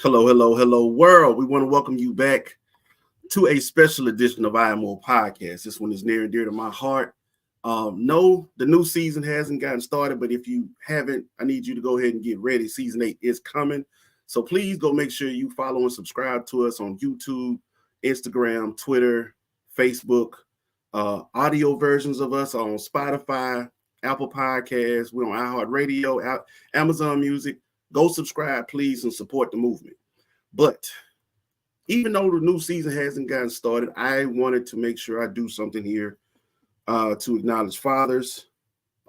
Hello, hello, hello, world. We want to welcome you back to a special edition of I Am More Podcast. This one is near and dear to my heart. No, the new season hasn't gotten started, but if you haven't, I need you to go ahead and get ready. Season 8 is coming. So please go make sure you follow and subscribe to us on YouTube, Instagram, Twitter, Facebook. Audio versions of us on Spotify, Apple Podcasts. We're on iHeartRadio, Amazon Music. Go subscribe, please, and support the movement. But even though the new season hasn't gotten started, I wanted to make sure I do something here to acknowledge fathers,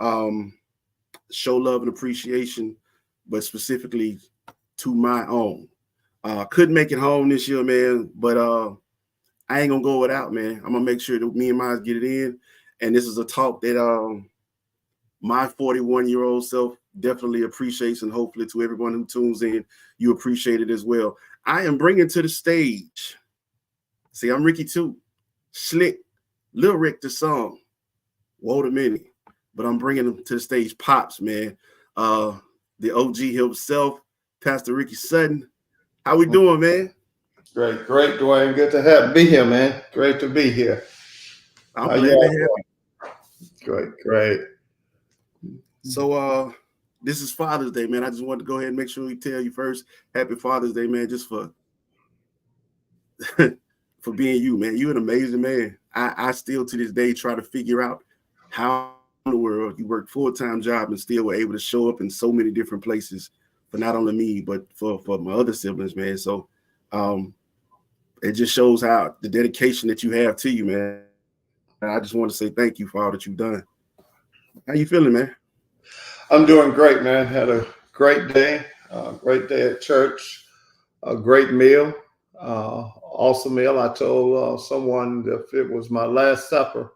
show love and appreciation, but specifically to my own. Couldn't make it home this year, man, but I ain't gonna go without, man. I'm gonna make sure that me and mine get it in. And this is a talk that my 41-year-old self definitely appreciates, and hopefully to everyone who tunes in, you appreciate it as well. I am bringing to the stage, see, I'm Ricky too, Slick, Lil Rick the song, Woe to Many, but I'm bringing him to the stage, Pops, man. The OG himself, Pastor Ricky Sutton. How we doing, man? Great, Dwayne. Good to be here, man. Great to be here. I'm glad to have you. Great. So this is Father's Day, man. I just wanted to go ahead and make sure we tell you first, Happy Father's Day, man, just for for being you, man. You're an amazing man. I still to this day try to figure out how in the world you work full-time job and still were able to show up in so many different places for not only me, but for my other siblings, man. So it just shows how the dedication that you have to you, man. I just want to say thank you for all that you've done. How you feeling, man? I'm doing great, man. Had a great day at church, a great meal, awesome meal. I told someone if it was my last supper,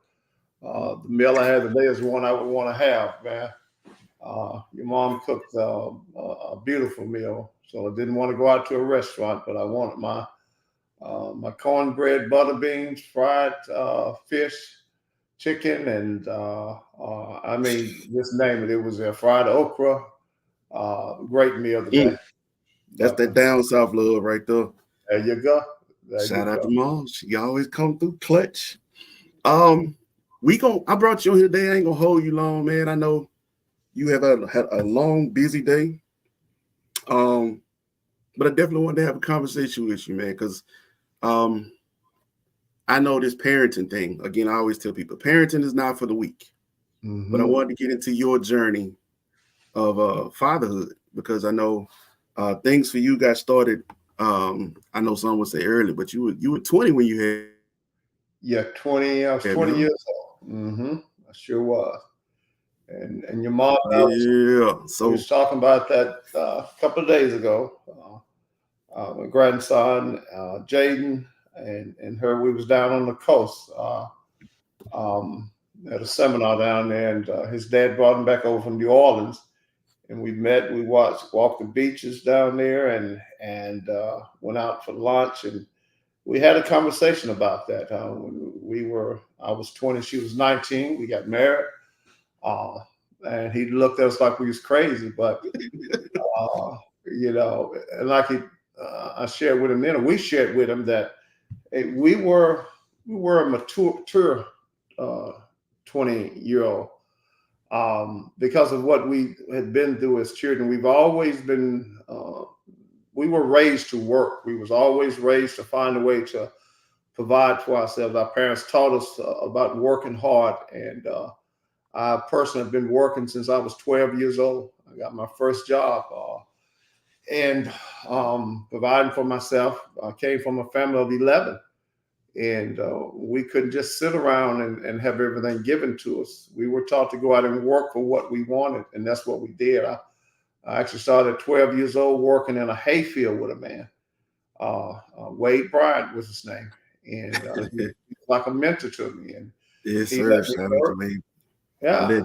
the meal I had today is one I would want to have, man. Your mom cooked a beautiful meal, so I didn't want to go out to a restaurant, but I wanted my cornbread, butter beans, fried fish, chicken, and just name it. It was a fried okra. Great meal today. That's that down south love right there. There you go. Shout out to Mom. She always come through clutch. I brought you on here today. I ain't gonna hold you long, man. I know you have had a long, busy day. But I definitely wanted to have a conversation with you, man, because I know this parenting thing. Again, I always tell people parenting is not for the weak. Mm-hmm. But I wanted to get into your journey of fatherhood, because I know things for you got started. I know some would say early, but you were 20 when you had. Yeah, 20. I was 20 years old. Mm-hmm. I sure was. And your mom, so we was talking about that a couple of days ago. My grandson, Jaden, and her, we was down on the coast at a seminar down there, and his dad brought him back over from New Orleans, and we walked the beaches down there, and went out for lunch, and we had a conversation about that. I was 20, she was 19, we got married, and he looked at us like we was crazy, but and like I shared with him then, and we shared with him that we were a mature 20-year-old because of what we had been through as children. We've always been we were raised to work. We was always raised to find a way to provide for ourselves. Our parents taught us about working hard, and I personally have been working since I was 12 years old. I got my first job and providing for myself. I came from a family of 11, and we couldn't just sit around and have everything given to us. We were taught to go out and work for what we wanted, and that's what we did. I actually started at 12 years old working in a hayfield with a man. Wade Bryant was his name, and he was like a mentor to me. And yes, sir. Shout out to me. Yeah.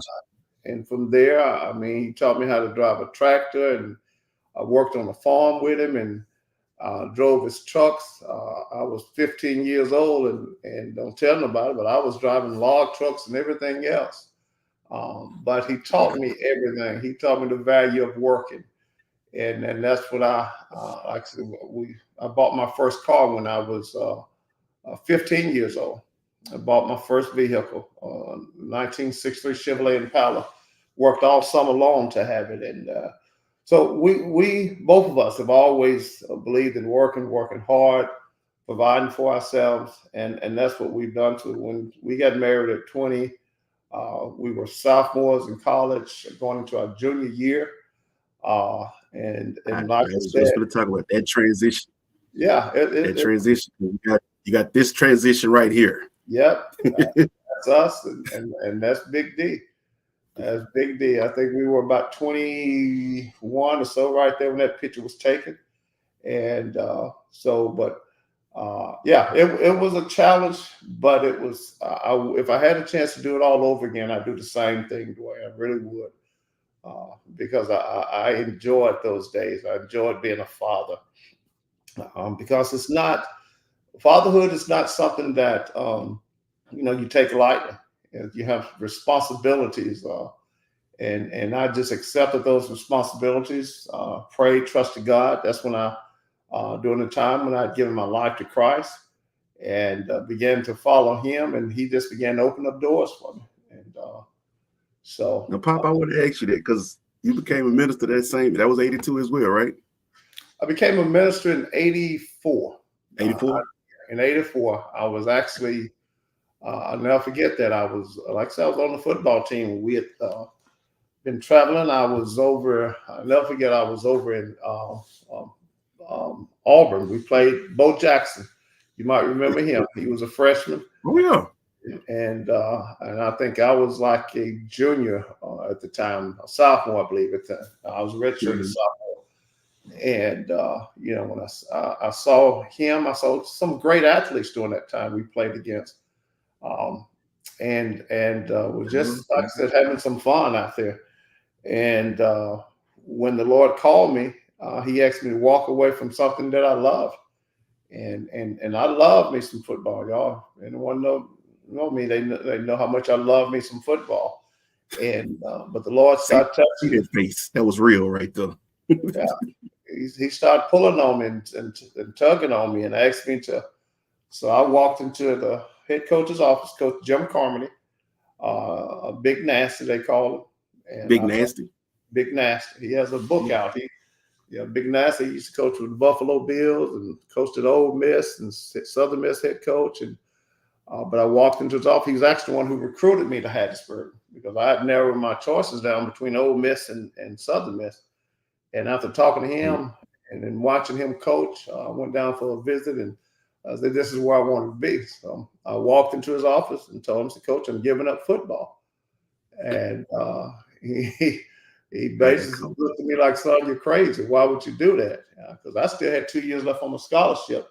And from there, he taught me how to drive a tractor, and I worked on a farm with him and drove his trucks. I was 15 years old, and don't tell nobody, but I was driving log trucks and everything else. But he taught me everything. He taught me the value of working. and that's what actually I bought my first car when I was 15 years old. I bought my first vehicle, 1963 Chevrolet Impala. Worked all summer long to have it, and so we both of us have always believed in working hard, providing for ourselves, and that's what we've done. To when we got married at 20, we were sophomores in college, going into our junior year, and like I was said, just going to talk about that transition. Yeah, that transition. You got this transition right here. Yep, that's us, and that's Big D. That's Big D. I think we were about 21 or so right there when that picture was taken, and yeah, it was a challenge, but it was. If I had a chance to do it all over again, I'd do the same thing, Dwayne. I really would, because I enjoyed those days. I enjoyed being a father, because it's not. Fatherhood is not something that you take lightly. You have responsibilities, and I just accepted those responsibilities. Prayed, trusted God. That's when during the time when I'd given my life to Christ and began to follow Him, and He just began to open up doors for me. And so, now, Pop, I want to ask you that because you became a minister that was 82 as well, right? I became a minister in 84. 84. In 84, I was actually, I'll never forget that. I was, like I said, I was on the football team. We had been traveling. I'll never forget, I was over in Auburn. We played Bo Jackson. You might remember him. He was a freshman. Oh, yeah. And I think I was like a junior at the time, a sophomore, I believe, at the time. I was a redshirted sophomore. And when I saw him, I saw some great athletes during that time we played against, and was just, like I said, having some fun out there. And when the Lord called me, He asked me to walk away from something that I love, and I love me some football, y'all. Anyone know me? They know how much I love me some football. And but the Lord started touching that face. That was real, right there. Yeah. He started pulling on me and tugging on me and asked me to. So I walked into the head coach's office, Coach Jim Carmody, a Big Nasty, they call him. And Big Nasty? Big Nasty. He has a book out. Big Nasty. He used to coach with the Buffalo Bills and coached at Ole Miss and Southern Miss head coach. And but I walked into his office. He was actually the one who recruited me to Hattiesburg because I had narrowed my choices down between Ole Miss and Southern Miss. And after talking to him and then watching him coach, I went down for a visit and I said, this is where I wanted to be. So I walked into his office and told him, to Coach, I'm giving up football. And he basically looked at me like, son, you're crazy. Why would you do that? Because I still had 2 years left on my scholarship.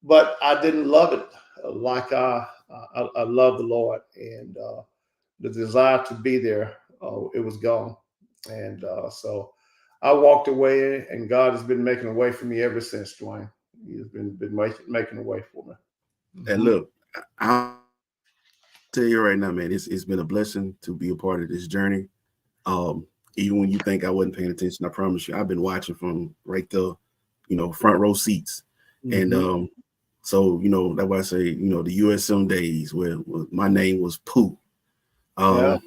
But I didn't love it like I love the Lord. And the desire to be there, it was gone. And so I walked away, and God has been making a way for me ever since, Dwayne. He's been making a way for me. And look, I'll tell you right now, man, it's been a blessing to be a part of this journey. Even when you think I wasn't paying attention, I promise you, I've been watching from right there, front row seats. And so, that's why I say, the USM days where my name was Pooh, to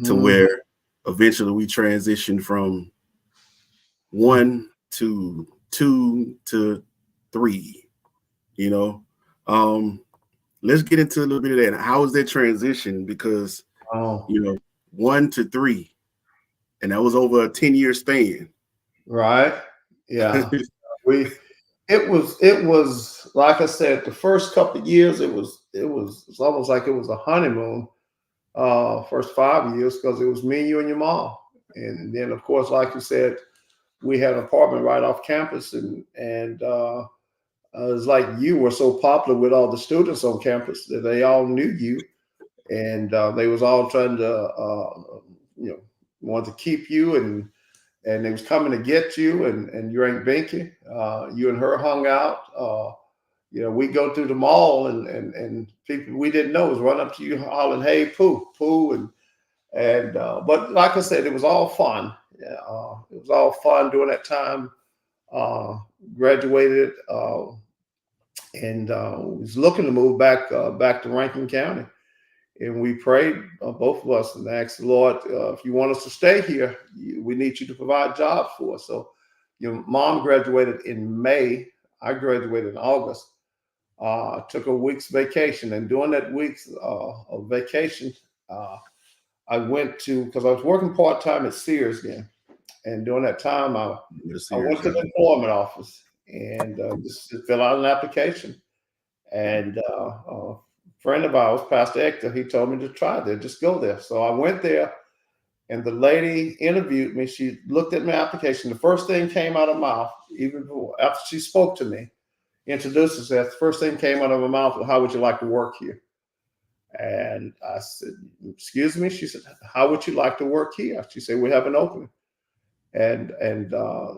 where eventually we transitioned from 1 to 2 to 3, let's get into a little bit of that. How was that transition? Because 1 to 3, and that was over a 10-year span. Right. Yeah. It was like I said, the first couple of years, it's almost like it was a honeymoon, first 5 years, because it was me, you, and your mom. And then, of course, like you said, we had an apartment right off campus, and it was like you were so popular with all the students on campus that they all knew you, and they was all trying to, want to keep you, and they was coming to get you, and your Aunt Binky, you and her hung out. We go through the mall, and people we didn't know was running up to you hollering, "Hey, Pooh, Pooh," and but like I said, it was all fun. It was all fun during that time. Graduated and was looking to move back to Rankin County. And we prayed, both of us, and asked the Lord, if you want us to stay here, we need you to provide jobs for us. So your mom graduated in May. I graduated in August. Took a week's vacation. And during that week's of vacation, I went to, because I was working part-time at Sears then. And during that time, I went to the employment office and just to fill out an application. And a friend of ours, Pastor Hector, he told me to try there, just go there. So I went there, and the lady interviewed me. She looked at my application. The first thing came out of her mouth, even after she spoke to me, introduced herself. The first thing came out of her mouth was, "How would you like to work here?" And I said, "Excuse me." She said, "How would you like to work here?" She said, "We have an opening." And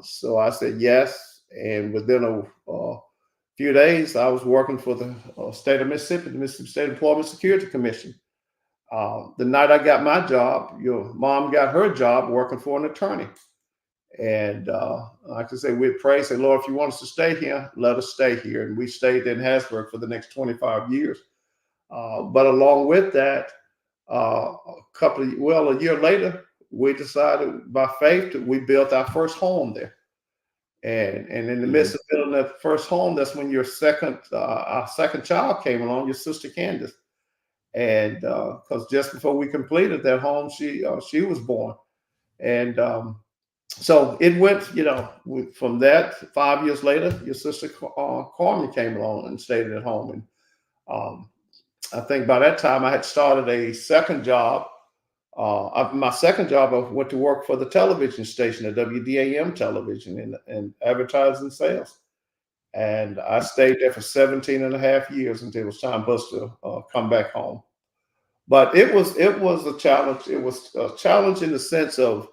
so I said yes. And within a few days, I was working for the state of Mississippi, the Mississippi State Employment Security Commission. The night I got my job, your mom got her job working for an attorney. And like I say, we'd pray, say, "Lord, if you want us to stay here, let us stay here." And we stayed in Harrisburg for the next 25 years. But along with that, a year later, we decided by faith that we built our first home there. And in the midst of building that first home, that's when our second child came along, your sister Candace. And because just before we completed that home, she was born. And so it went, from that 5 years later, your sister Carmen came along and stayed at home. And I think by that time I had started a second job. My second job, I went to work for the television station, at WDAM television, in advertising sales. And I stayed there for 17 and a half years until it was time for us to come back home. But it was a challenge. It was a challenge in the sense of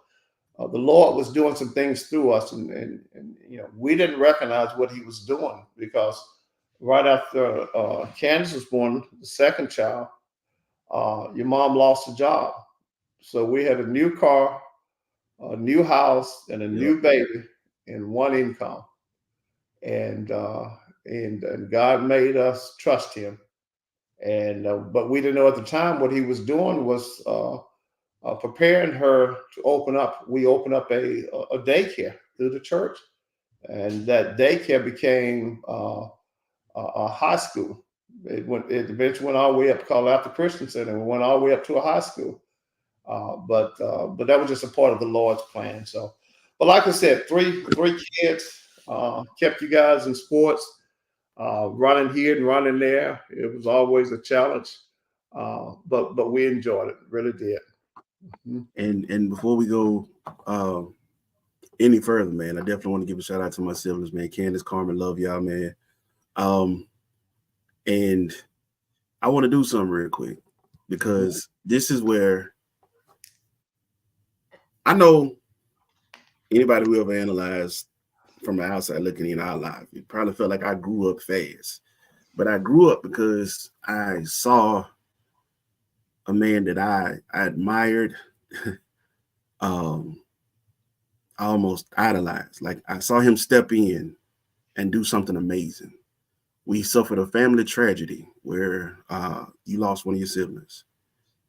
the Lord was doing some things through us. And we didn't recognize what he was doing, because right after Candace was born, the second child, your mom lost a job. So we had a new car, a new house, and a new baby, and one income. And God made us trust him. And but we didn't know at the time what he was doing was preparing her to open up. We opened up a daycare through the church, and that daycare became a high school. It eventually went all the way up, called After Christian Center, and went all the way up to a high school. But that was just a part of the Lord's plan. So, but like I said, three kids kept you guys in sports, running here and running there. It was always a challenge, but we enjoyed it, really did. Mm-hmm. And before we go any further, man, I definitely want to give a shout out to my siblings, man. Candace, Carmen, love y'all, man. And I want to do something real quick, because this is where I know anybody who ever analyzed from the outside looking in our life, it probably felt like I grew up fast. But I grew up because I saw a man that I admired, I almost idolized. Like, I saw him step in and do something amazing. We suffered a family tragedy where you lost one of your siblings,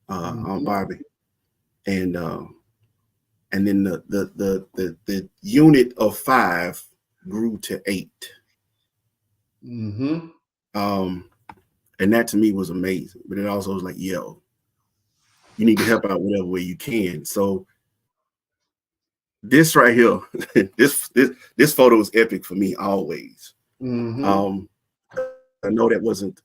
Aunt Barbie, and then the unit of 5 grew to 8. Mm-hmm. And that to me was amazing. But it also was like, yo, you need to help out whatever way you can. So this right here, this photo is epic for me always. Mm-hmm. I know that wasn't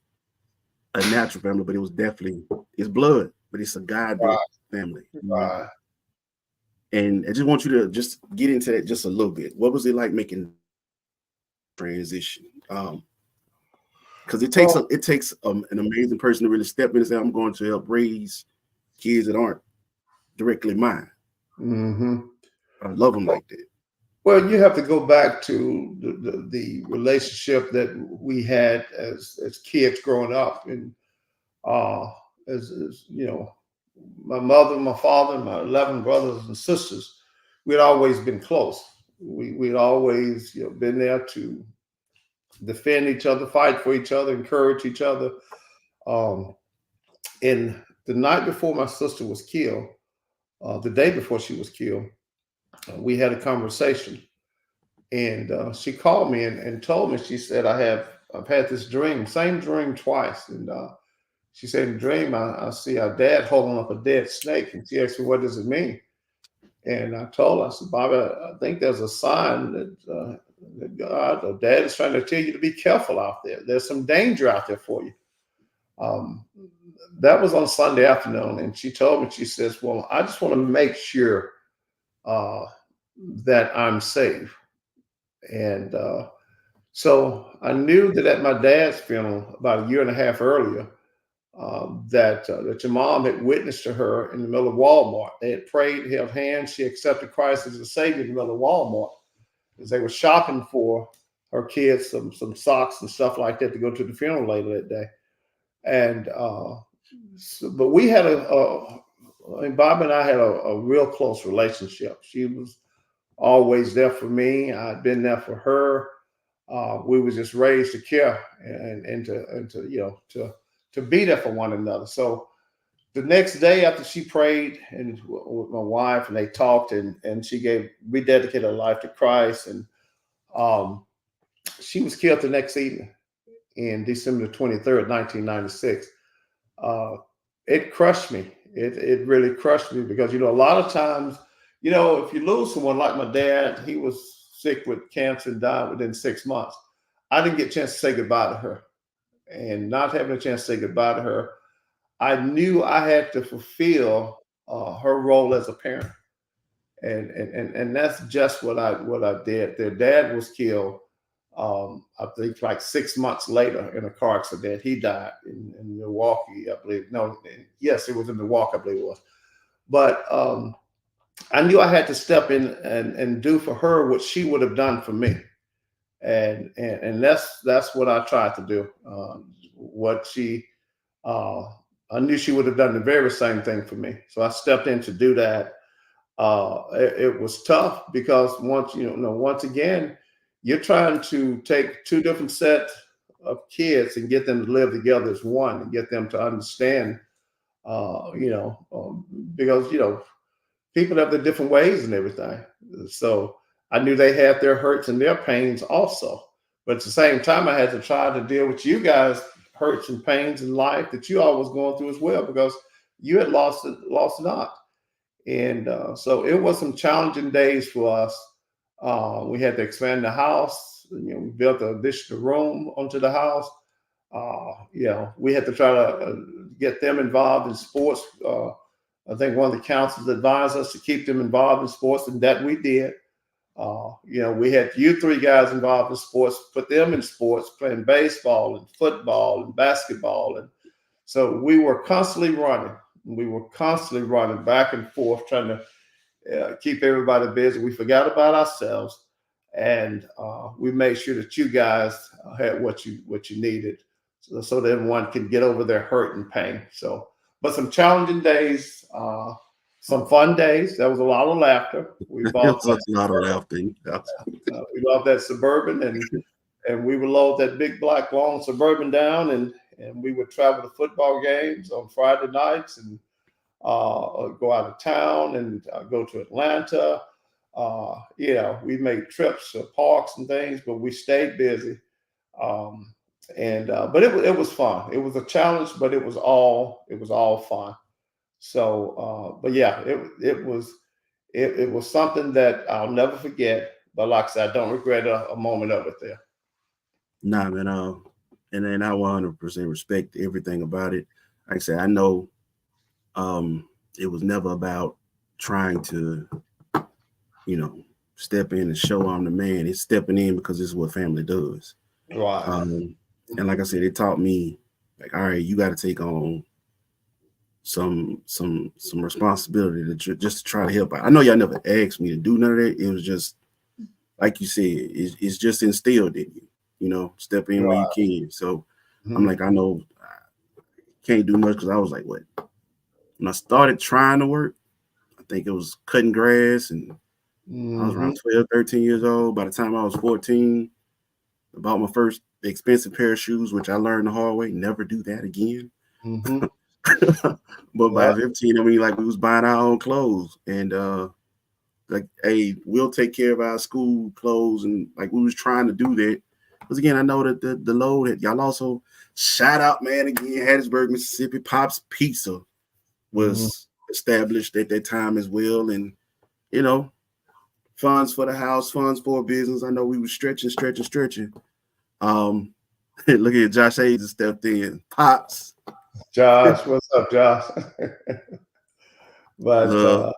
a natural family, but it was definitely, it's blood, but it's a God-built family. Right. And I just want you to just get into that just a little bit. What was it like making transition? Because it takes an amazing person to really step in and say, I'm going to help raise kids that aren't directly mine. Mm-hmm. I love them like that. Well, you have to go back to the relationship that we had as kids growing up, and as my mother, my father, and my 11 brothers and sisters, we'd always been close. We'd always, been there to defend each other, fight for each other, encourage each other. Um, and the night before my sister was killed, the day before she was killed, we had a conversation, and she called me and told me. She said, I've had this dream, same dream twice, and she said, in the dream, I see our dad holding up a dead snake, and she asked me, what does it mean? And I told her, I said, Bobby, I think there's a sign that God or Dad is trying to tell you to be careful out there. There's some danger out there for you. Um, that was on Sunday afternoon, and she told me, she says, well, I just want to make sure uh, that I'm safe. And so I knew that at my dad's funeral about a year and a half earlier, that your mom had witnessed to her in the middle of Walmart. They had prayed, held hands. She accepted Christ as a Savior in the middle of Walmart as they were shopping for her kids some socks and stuff like that to go to the funeral later that day. And but we had Bob and I had a real close relationship. She was always there for me. I'd been there for her. We was just raised to care and to be there for one another. So the next day after she prayed and with my wife and they talked and she rededicated her life to Christ, and she was killed the next evening in December 23rd, 1996. It crushed me. It really crushed me because, a lot of times, if you lose someone like my dad, he was sick with cancer and died within 6 months. I didn't get a chance to say goodbye to her. And not having a chance to say goodbye to her, I knew I had to fulfill her role as a parent. And that's just what I did. Their dad was killed, I think like 6 months later in a car accident. He died in Milwaukee, I believe. No, yes, it was in Milwaukee, I believe it was. But I knew I had to step in and do for her what she would have done for me. And that's what I tried to do. What she, I knew she would have done the very same thing for me. So I stepped in to do that. It was tough because once again, you're trying to take two different sets of kids and get them to live together as one and get them to understand, because, people have their different ways and everything. So I knew they had their hurts and their pains also. But at the same time, I had to try to deal with you guys' hurts and pains in life that you all was going through as well, because you had lost not. And so it was some challenging days for us. We had to expand the house. We built an additional room onto the house. We had to try to get them involved in sports. I think one of the counselors advised us to keep them involved in sports, and that we did. We had you three guys involved in sports, put them in sports, playing baseball and football and basketball. And so we were constantly running. We were constantly running back and forth, trying to keep everybody busy. We forgot about ourselves, and we made sure that you guys had what you needed, so that everyone can get over their hurt and pain. So, but some challenging days, some fun days. There was a lot of laughter. We bought a lot of laughter. we bought that Suburban, and we would load that big black long Suburban down, and we would travel to football games on Friday nights and go out of town and go to Atlanta. We made trips to parks and things, but we stayed busy. But it was fun. It was a challenge, but it was all fun. So, but yeah, it was something that I'll never forget. But like I said, I don't regret a moment of it there. Nah, man. And then I 100% respect everything about it. Like I said, I know it was never about trying to, step in and show I'm the man. It's stepping in because this is what family does. Right. And like I said, it taught me, like, all right, you got to take on some responsibility just to try to help out. I know y'all never asked me to do none of that. It was just, like you said, it's just instilled in you, step in where you can. So I'm like, I know I can't do much, because I was like, what? When I started trying to work, I think it was cutting grass and I was Mm-hmm. around 12, 13 years old. By the time I was 14, I bought my first expensive pair of shoes, which I learned the hard way. Never do that again. Mm-hmm. But by Yeah. 15, I mean, like we was buying our own clothes and like, hey, we'll take care of our school clothes. And like we was trying to do that. Because again, I know that the load that y'all also shout out, man, again, Hattiesburg, Mississippi, Pop's Pizza Mm-hmm. was established at that time as well. And, you know, funds for the house, funds for a business. I know we were stretching. Um, look at Josh Hayes stepped in. Pops. Josh, what's up, Josh? but Love. uh,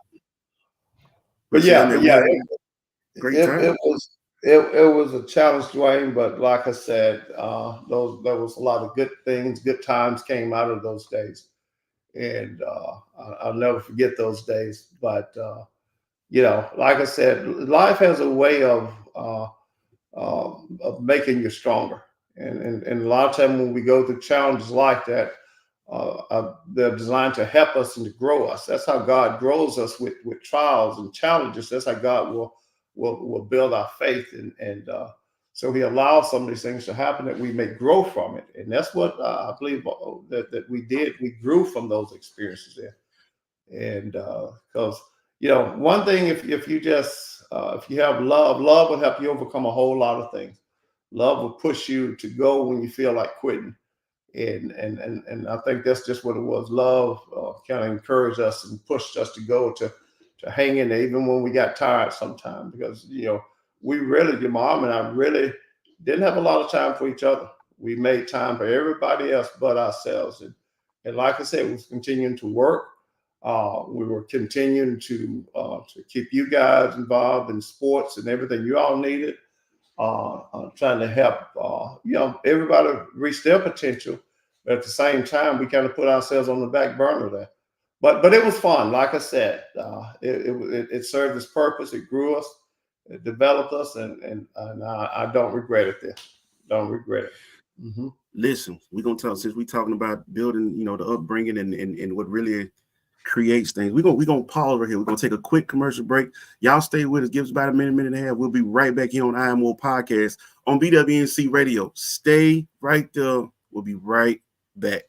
but But yeah, yeah, man, but we yeah, had a great it time. was it was a challenge, Dwayne. But like I said, those there was a lot of good things, good times came out of those days, and I'll never forget those days. But like I said, life has a way of making you stronger. And a lot of time when we go through challenges like that, they're designed to help us and to grow us. That's how God grows us with trials and challenges. That's how God will build our faith and so He allows some of these things to happen that we may grow from it. And that's what I believe that we did. We grew from those experiences there. And because one thing, if you just if you have love will help you overcome a whole lot of things. Love will push you to go when you feel like quitting, and I think that's just what it was. Love kind of encouraged us and pushed us to go to hang in there even when we got tired sometimes, because we really, your mom and I really didn't have a lot of time for each other. We made time for everybody else but ourselves, and like I said, we was continuing to work. We were continuing to keep you guys involved in sports and everything you all needed, trying to help everybody reach their potential. But at the same time, we kind of put ourselves on the back burner there. But it was fun. Like I said, it served its purpose. It grew us, it developed us, and I don't regret it. There, don't regret it. Mm-hmm. Listen, we're gonna talk since we're talking about building, the upbringing and what really creates things. We're gonna pause right here. We're gonna take a quick commercial break. Y'all stay with us. Give us about a minute and a half. We'll be right back here on IMO Podcast on BWNC Radio. Stay right there. We'll be right back.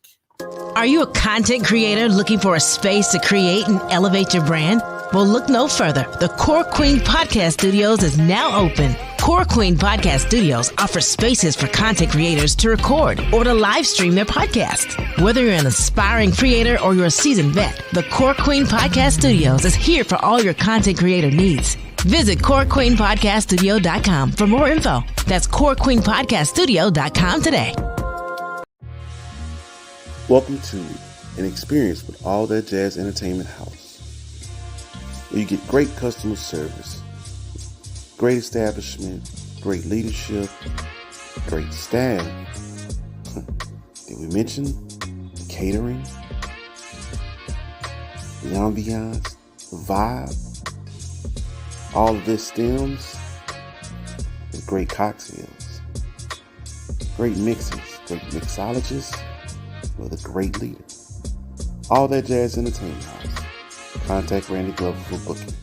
Are you a content creator looking for a space to create and elevate your brand? Well, look no further. The Core Queen Podcast Studios is now open. Core Queen Podcast Studios offers spaces for content creators to record or to live stream their podcasts. Whether you're an aspiring creator or you're a seasoned vet, the Core Queen Podcast Studios is here for all your content creator needs. Visit CoreQueenPodcastStudio.com for more info. That's CoreQueenPodcastStudio.com today. Welcome to an experience with All That Jazz Entertainment House, where you get great customer service, great establishment, great leadership, great staff. Did we mention the catering, the ambiance, the vibe? All of this stems with great cocktails, great mixes, great mixologists, with a great leader. All That Jazz Entertainment House. Contact Randy Glover for booking.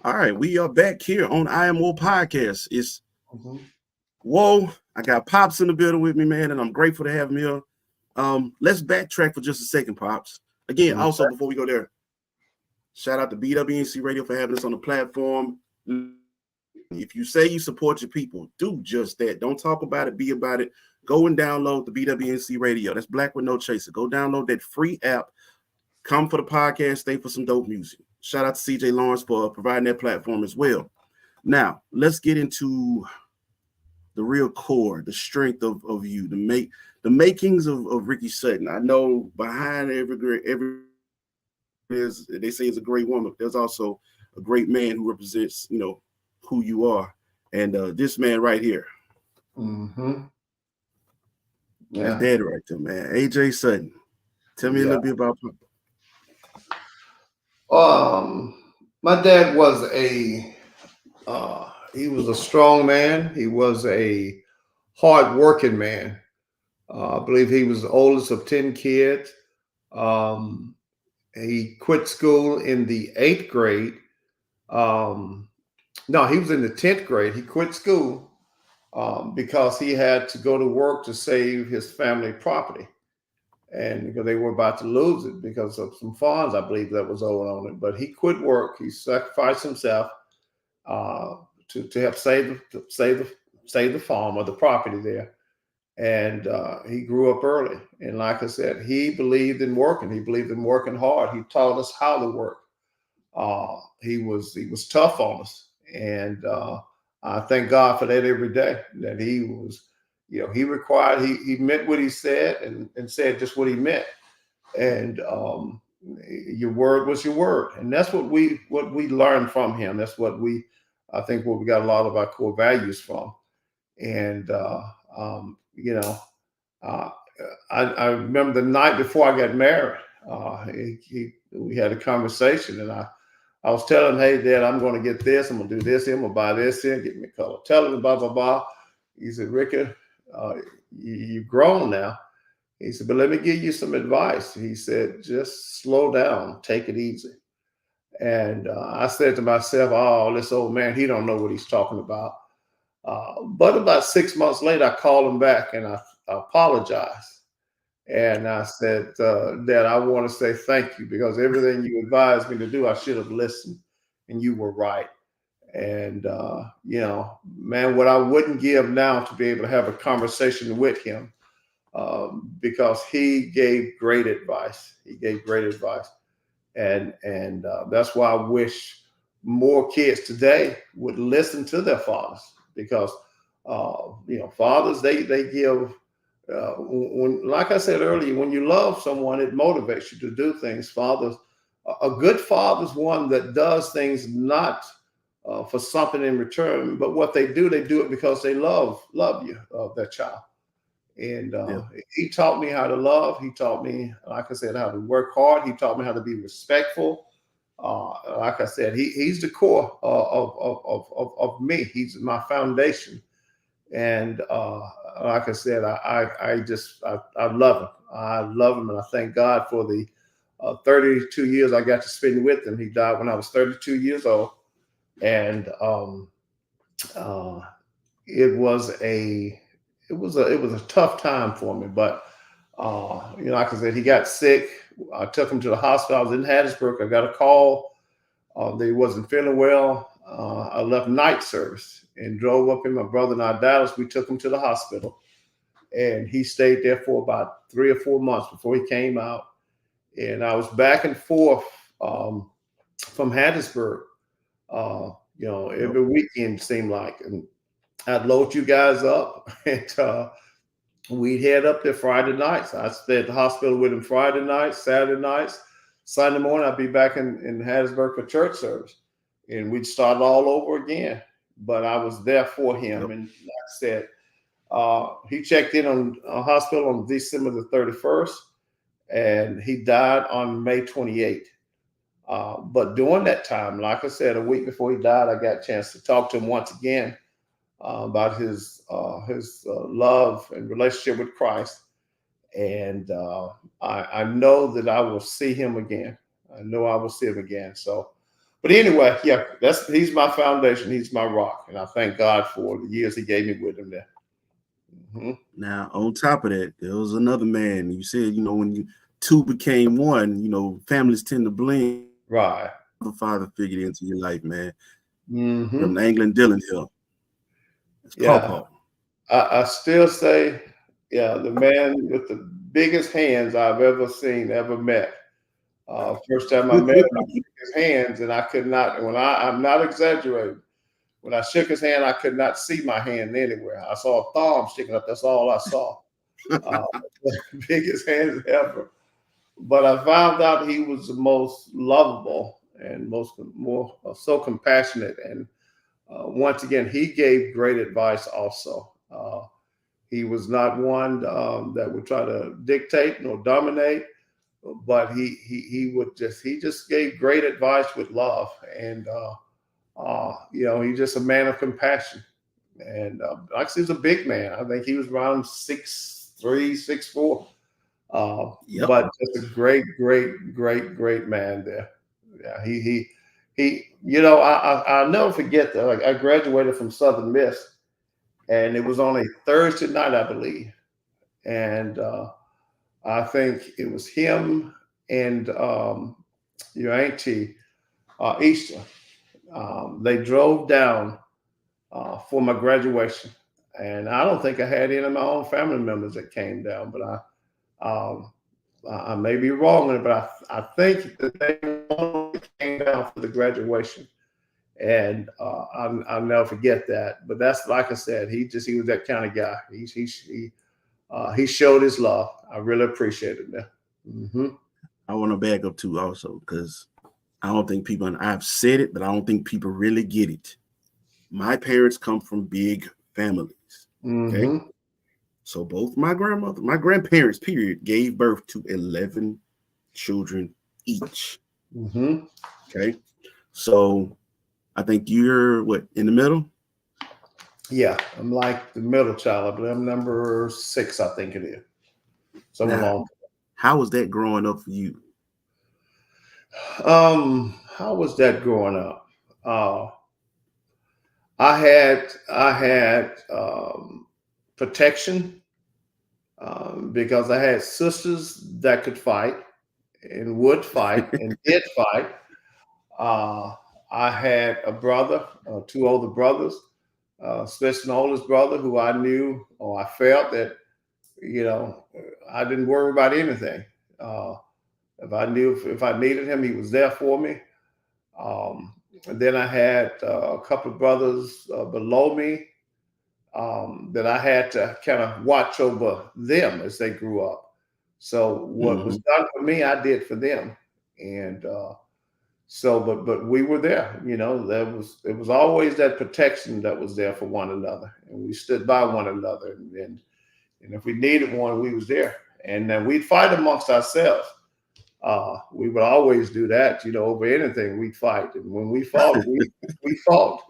All right, we are back here on IMO Podcast. It's whoa, I got Pops in the building with me, man, and I'm grateful to have him here. Let's backtrack for just a second, Pops. Again, also before we go there, shout out to BWNC Radio for having us on the platform. If you say you support your people, do just that. Don't talk about it, be about it. Go and download the BWNC Radio. That's Black with No Chaser. Go download that free app. Come for the podcast. Stay for some dope music. Shout out to CJ Lawrence for providing that platform as well. Now, let's get into the real core, the strength of you, the makings of Ricky Sutton. I know behind every they say is a great woman. There's also a great man who represents, who you are. And this man right here. Mm-hmm. Yeah. That's daddy right there, man. AJ Sutton. Tell me a little bit about Papa. My dad was he was a strong man. He was a hard-working man. I believe he was the oldest of 10 kids. He quit school in the 8th grade. No, he was in the 10th grade. He quit school because he had to go to work to save his family property. And because they were about to lose it because of some funds, I believe, that was owed on it. But he quit work. He sacrificed himself to help save the farm or the property there. And he grew up early. And like I said, he believed in working. He believed in working hard. He taught us how to work. He was tough on us, and I thank God for that every day. That he was, he meant what he said and said just what he meant. And your word was your word, and that's what we learned from him. That's what I think what we got a lot of our core values from. And uh, I remember the night before I got married. We had a conversation, and I was telling him, hey, Dad, I'm going to get this. I'm going to do this here. I'm going to buy this here. Get me a color. Telling him, blah, blah, blah. He said, Ricky, you've grown now. He said, but let me give you some advice. He said, just slow down. Take it easy. And I said to myself, oh, this old man, he don't know what he's talking about. But about 6 months later, I called him back and I apologized. And I said, Dad, I want to say thank you because everything you advised me to do, I should have listened, and you were right. And, man, what I wouldn't give now to be able to have a conversation with him because he gave great advice. He gave great advice. And that's why I wish more kids today would listen to their fathers because, fathers, they give. When, like I said earlier, when you love someone, it motivates you to do things. Fathers, a good father is one that does things not for something in return, but what they do it because they love you, their child. And he taught me how to love. He taught me, like I said, how to work hard. He taught me how to be respectful. Like I said, he's the core of me. He's my foundation. And like I said, I love him. I love him, and I thank God for the 32 years I got to spend with him. He died when I was 32 years old, and it was a tough time for me. But like I said, he got sick. I took him to the hospital. I was in Hattiesburg. I got a call that he wasn't feeling well. I left night service and drove up in my brother and I, Dallas. We took him to the hospital, and he stayed there for about 3 or 4 months before he came out. And I was back and forth from Hattiesburg, every weekend it seemed like. And I'd load you guys up, and we'd head up there Friday nights. I'd stay at the hospital with him Friday nights, Saturday nights. Sunday morning, I'd be back in Hattiesburg for church service. And we'd start all over again. But I was there for him. Yep. And like I said, he checked in on a hospital on December the 31st, and he died on May 28th. But during that time, like I said, a week before he died, I got a chance to talk to him once again about his love and relationship with Christ. And I know that I will see him again. I know I will see him again. So, but anyway, yeah, he's my foundation. He's my rock. And I thank God for the years he gave me with him there. Mm-hmm. Now, on top of that, there was another man. You said, when you two became one, families tend to blend. Right. The father figured into your life, man. Mm-hmm. From the England Dillon Hill. It's Pop. I still say, the man with the biggest hands I've ever seen, ever met. First time I met him, I shook his hands, and I could not. I'm not exaggerating. When I shook his hand, I could not see my hand anywhere. I saw a thumb sticking up. That's all I saw. Biggest hands ever. But I found out he was the most lovable and so compassionate. And once again, he gave great advice also. He was not one that would try to dictate nor dominate, but he just gave great advice with love. And he's just a man of compassion. And like I said, he's a big man. I think he was around 6'3", 6'4". But just a great, great, great, great man there. Yeah, he. I'll never forget that. Like I graduated from Southern Miss, and it was on a Thursday night, I believe, and I think it was him and your auntie Easter. They drove down for my graduation, and I don't think I had any of my own family members that came down, but I may be wrong on it, but I think that they only came down for the graduation, and I'll never forget that. But that's like I said, he was that kind of guy. He showed his love. I really appreciated that. Mm-hmm. I want to back up too, also, because I don't think people, and I've said it, but I don't think people really get it. My parents come from big families. Okay. Mm-hmm. So both my grandparents, period, gave birth to 11 children each. Mm-hmm. Okay. So I think you're in the middle? Yeah, I'm like the middle child. I'm number 6, I think it is. Along. How was that growing up for you? How was that growing up? I had protection because I had sisters that could fight and would fight and did fight. I had a brother, 2 older brothers, especially an oldest brother who I knew or I felt that, I didn't worry about anything. If I needed him, he was there for me. And then I had a couple of brothers below me that I had to kind of watch over them as they grew up. So what was done for me, I did for them. And but we were there, it was always that protection that was there for one another. And we stood by one another. And if we needed one, we was there. And then we'd fight amongst ourselves. We would always do that, over anything we'd fight. And when we fought, we fought,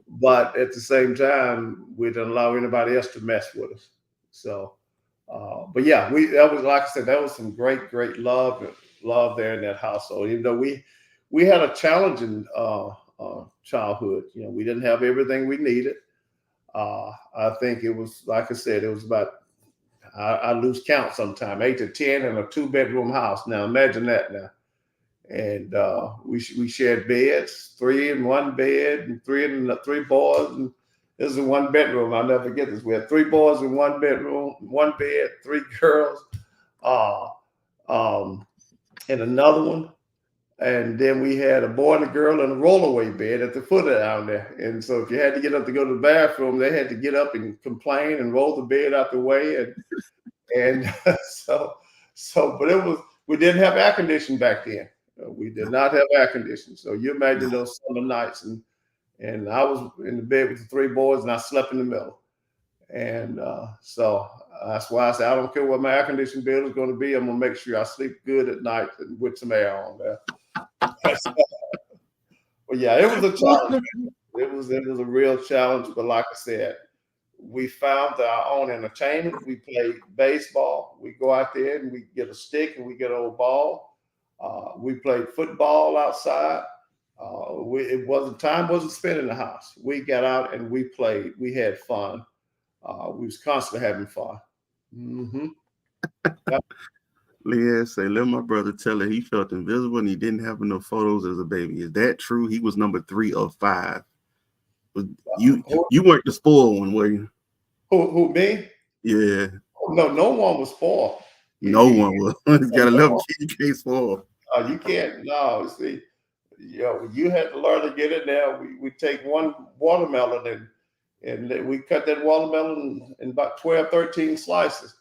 but at the same time, we didn't allow anybody else to mess with us. So, but yeah, that was, like I said, that was some great, great love there in that household. Even though we had a challenging childhood, we didn't have everything we needed. I think it was, like I said, it was about, I lose count sometime, 8 to 10 in a 2-bedroom house. Now imagine that now. And we shared beds, 3 in one bed, and 3 boys. And this is a 1 bedroom. I'll never forget this. We had 3 boys in 1 bedroom, 1 bed, 3 girls, and another one. And then we had a boy and a girl in a rollaway bed at the foot of down there. And so if you had to get up to go to the bathroom, they had to get up and complain and roll the bed out the way. And but we didn't have air conditioning back then. We did not have air conditioning. So you imagine those summer nights, and I was in the bed with the 3 boys, and I slept in the middle. And so that's why I said, I don't care what my air conditioning bill is going to be. I'm going to make sure I sleep good at night and with some air on there. But yeah, it was a challenge. It was a real challenge. But like I said, we found our own entertainment. We played baseball. We go out there and we get a stick and we get an old ball. We played football outside. Time wasn't spent in the house. We got out and we played. We had fun. We was constantly having fun. Mm-hmm. Leanne say, let my brother tell her he felt invisible and he didn't have enough photos as a baby. Is that true? He was number 3 of 5. You weren't the spoiled one, were you? Who, me? Yeah. No one was spoiled. No one was. He's got a little kid you can't spoil. You can't. No, see, you had to learn to get in there. We take one watermelon and we cut that watermelon in about 12, 13 slices.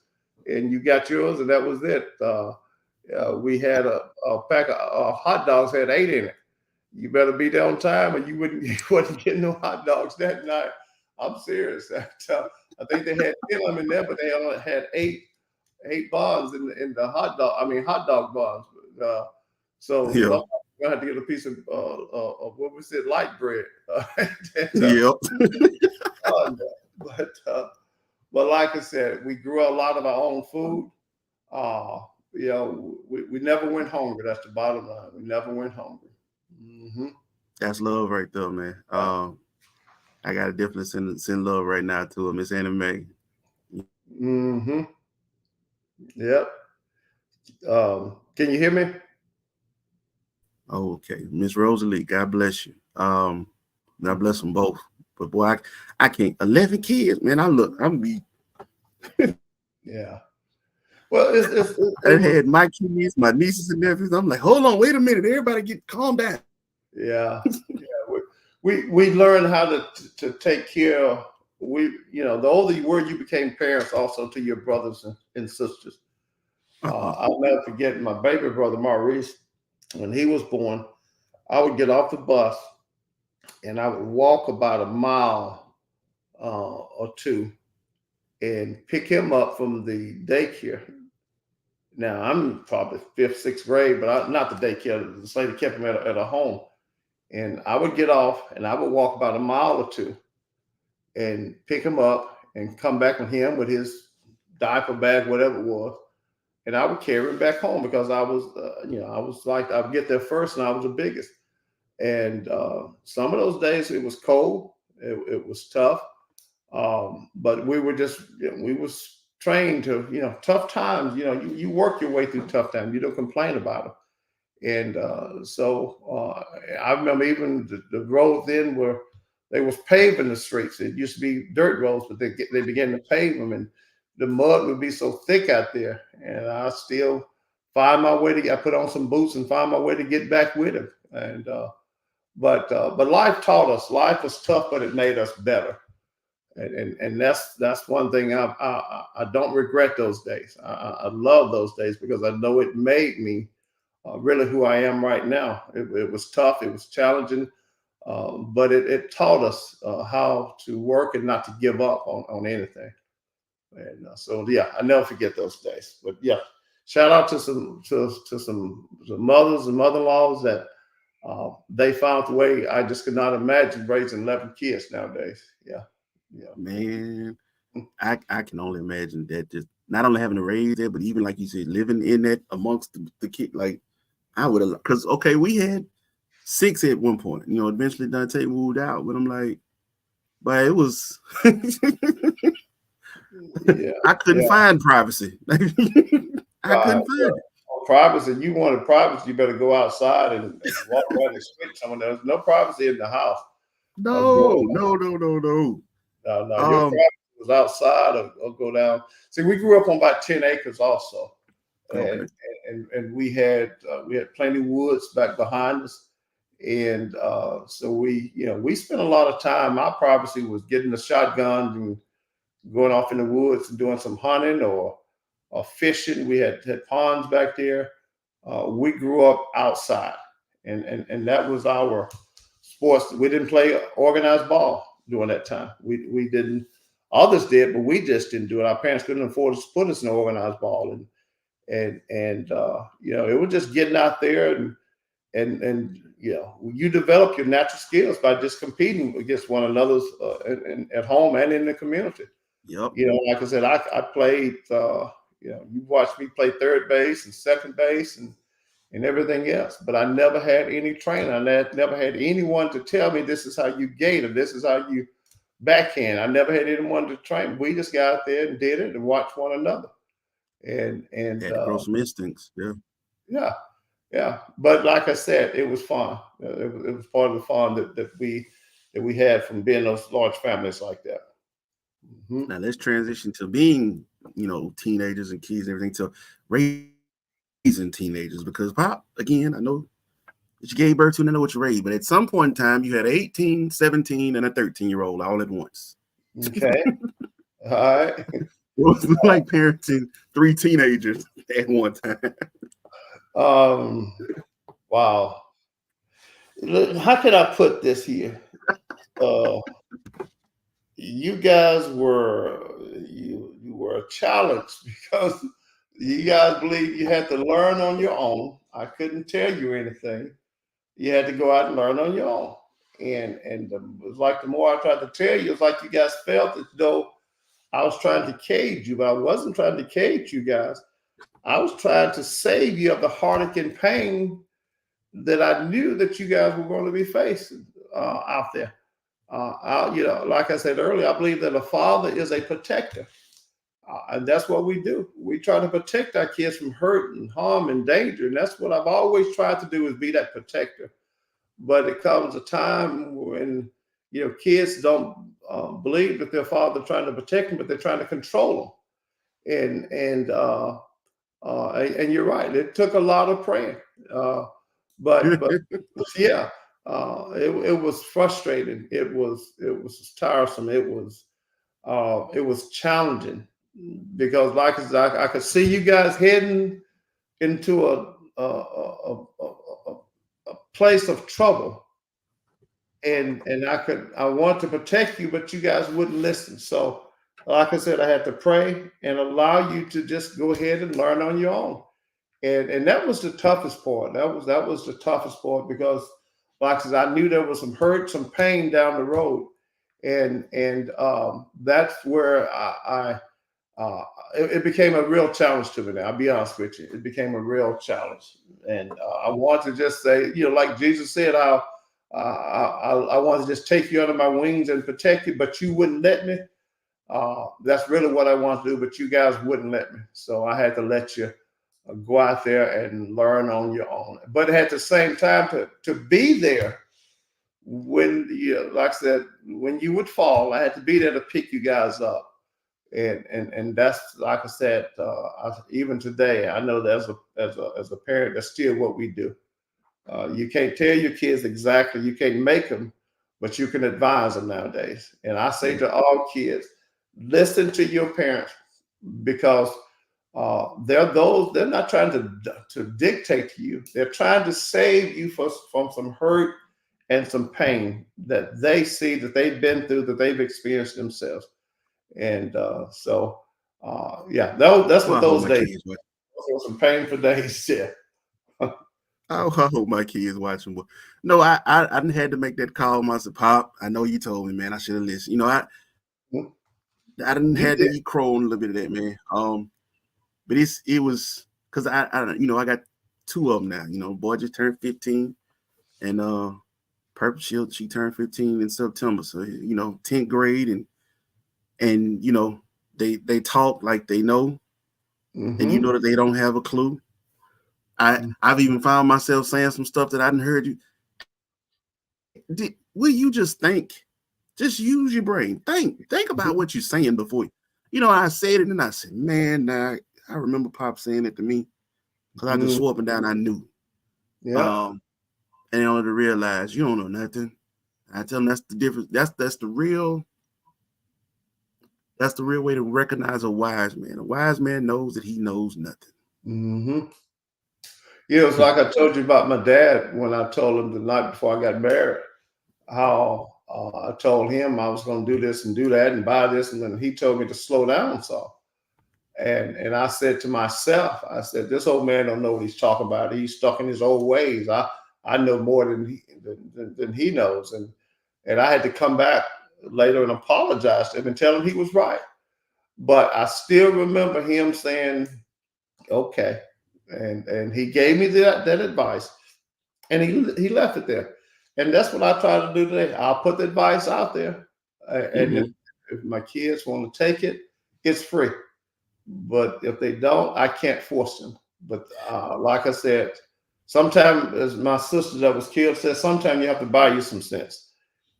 And you got yours, and that was it. We had a pack of hot dogs, had 8 in it. You better be there on time, or you wouldn't get no hot dogs that night. I'm serious. I think they had 10 of them in there, but they only had 8 buns in the hot dog buns. So yeah. I had to get a piece of what was it, light bread. Yep. but like I said, we grew a lot of our own food. We never went hungry. That's the bottom line. We never went hungry. Mm-hmm. That's love right there, man. I got to definitely send love right now to Miss Anna Mae. Mm-hmm. Yep. Can you hear me? Okay, Miss Rosalie, God bless you. God bless them both. But boy, I can't. 11 kids, man. I'm be. Yeah. Well, I had my kids, my nieces and nephews. I'm like, hold on, wait a minute. Everybody calm down. Yeah. Yeah. We learned how to take care of, the older you were, you became parents also to your brothers and sisters. I'll never forget my baby brother Maurice, when he was born. I would get off the bus and I would walk about a mile or two and pick him up from the daycare. Now I'm probably fifth, sixth grade, but not the daycare. The lady kept him at a home, and I would get off and I would walk about a mile or two and pick him up and come back with him with his diaper bag, whatever it was, and I would carry him back home because I was like, I'd get there first and I was the biggest. And some of those days it was cold, it was tough, but we were just, we was trained to, tough times. You work your way through tough times. You don't complain about them. And so I remember even the roads then were, they was paving the streets. It used to be dirt roads, but they began to pave them, and the mud would be so thick out there. And I still find my way I put on some boots and find my way to get back with him. And but life taught us. Life was tough, but it made us better. And that's one thing I don't regret those days. I love those days because I know it made me really who I am right now. It was tough, it was challenging, but it taught us how to work and not to give up on anything. And so yeah, I never forget those days. But yeah, shout out to some mothers and mother-in-laws that they found the way. I just could not imagine raising 11 kids nowadays. Yeah. Man, I can only imagine that, just not only having to raise that, but even like you said, living in that amongst the kid. Like I would have, because okay, we had 6 at one point. Eventually Dante moved out, but I'm like, but it was Yeah, I couldn't find privacy. I couldn't find it. Privacy. You wanted privacy, you better go outside and walk around the street. There's no privacy in the house. No. No, your privacy was outside or go down. See, we grew up on about 10 acres also. Okay. And we had plenty of woods back behind us. And so we spent a lot of time. Our privacy was getting the shotgun and going off in the woods and doing some hunting or fishing. We had ponds back there. We grew up outside, and that was our sports. We didn't play organized ball during that time. We didn't. Others did, but we just didn't do it. Our parents couldn't afford to put us in organized ball, and it was just getting out there and you develop your natural skills by just competing against one another at home and in the community. Yep. Like I said, I played. You watched me play third base and second base and everything else, but I never had any trainer. I never had anyone to tell me this is how you gate or this is how you backhand. I never had anyone to train. We just got out there and did it and watched one another. And had to grow some instincts. Yeah. Yeah. But like I said, it was fun. It was part of the fun that we had from being those large families like that. Mm-hmm. Now let's transition to being, teenagers and kids and everything, to raising teenagers, because Pop, again, I know that you gave birth to and I know what you raised, but at some point in time you had 18, 17, and a 13-year-old all at once. Okay. All right. It was like parenting 3 teenagers at one time. Wow. How can I put this here? You guys were a challenge because you guys believe you had to learn on your own. I couldn't tell you anything. You had to go out and learn on your own. And it was like the more I tried to tell you, it's like you guys felt as though I was trying to cage you, but I wasn't trying to cage you guys. I was trying to save you of the heartache and pain that I knew that you guys were going to be facing out there. Like I said earlier, I believe that a father is a protector. And that's what we do. We try to protect our kids from hurt and harm and danger. And that's what I've always tried to do, is be that protector. But it comes a time when, kids don't believe that their father's trying to protect them, but they're trying to control them. And you're right. It took a lot of praying. But yeah, it was frustrating. It was tiresome. It was challenging, because like I could see you guys heading into a place of trouble, and I want to protect you, but you guys wouldn't listen. So like I said, I had to pray and allow you to just go ahead and learn on your own. And that was the toughest part. That was the toughest part, because like I said, I knew there was some hurt, some pain down the road. And that's where it became a real challenge to me. Now, I'll be honest with you, it became a real challenge. And I want to just say, like Jesus said, I want to just take you under my wings and protect you, but you wouldn't let me. That's really what I want to do, but you guys wouldn't let me. So I had to let you go out there and learn on your own. But at the same time, to be there when like I said, when you would fall, I had to be there to pick you guys up. And that's, like I said, even today, I know that as a parent, that's still what we do. You can't tell your kids exactly, you can't make them, but you can advise them nowadays. And I say to all kids, listen to your parents, because they're not trying to dictate to you. They're trying to save you from some hurt and some pain that they see, that they've been through, that they've experienced themselves. And that's what those days were. Those were some painful days. Yeah. I hope my kids watching. No, I didn't had to make that call myself. Pop, I know you told me, man. I should have listened. I didn't had to eat crow on a little bit of that, man. But it was because I got two of them now. Boy just turned 15, and Purple Shield, she turned 15 in September. So 10th grade, and they talk like they know, and that they don't have a clue. I've even found myself saying some stuff that I hadn't heard you. Will you just think? Just use your brain. Think about what you're saying before. I said it, and I said, man, nah, I remember Pop saying it to me, because I just swore up and down I knew. Yeah. And in order to realize you don't know nothing, I tell them that's the difference. That's the real way to recognize a wise man. A wise man knows that he knows nothing. It's like I told you about my dad when I told him the night before I got married, how I told him I was going to do this and do that and buy this, and then he told me to slow down. So, and I said to myself, I said, this old man don't know what he's talking about. He's stuck in his old ways. I know more than he knows, and I had to come back later and apologize to him and tell him he was right. But I still remember him saying, okay. And he gave me that advice, and he left it there. And that's what I try to do today. I'll put the advice out there. And if my kids want to take it, it's free. But if they don't, I can't force them. But like I said, sometimes, as my sister that was killed said, sometimes you have to buy you some sense.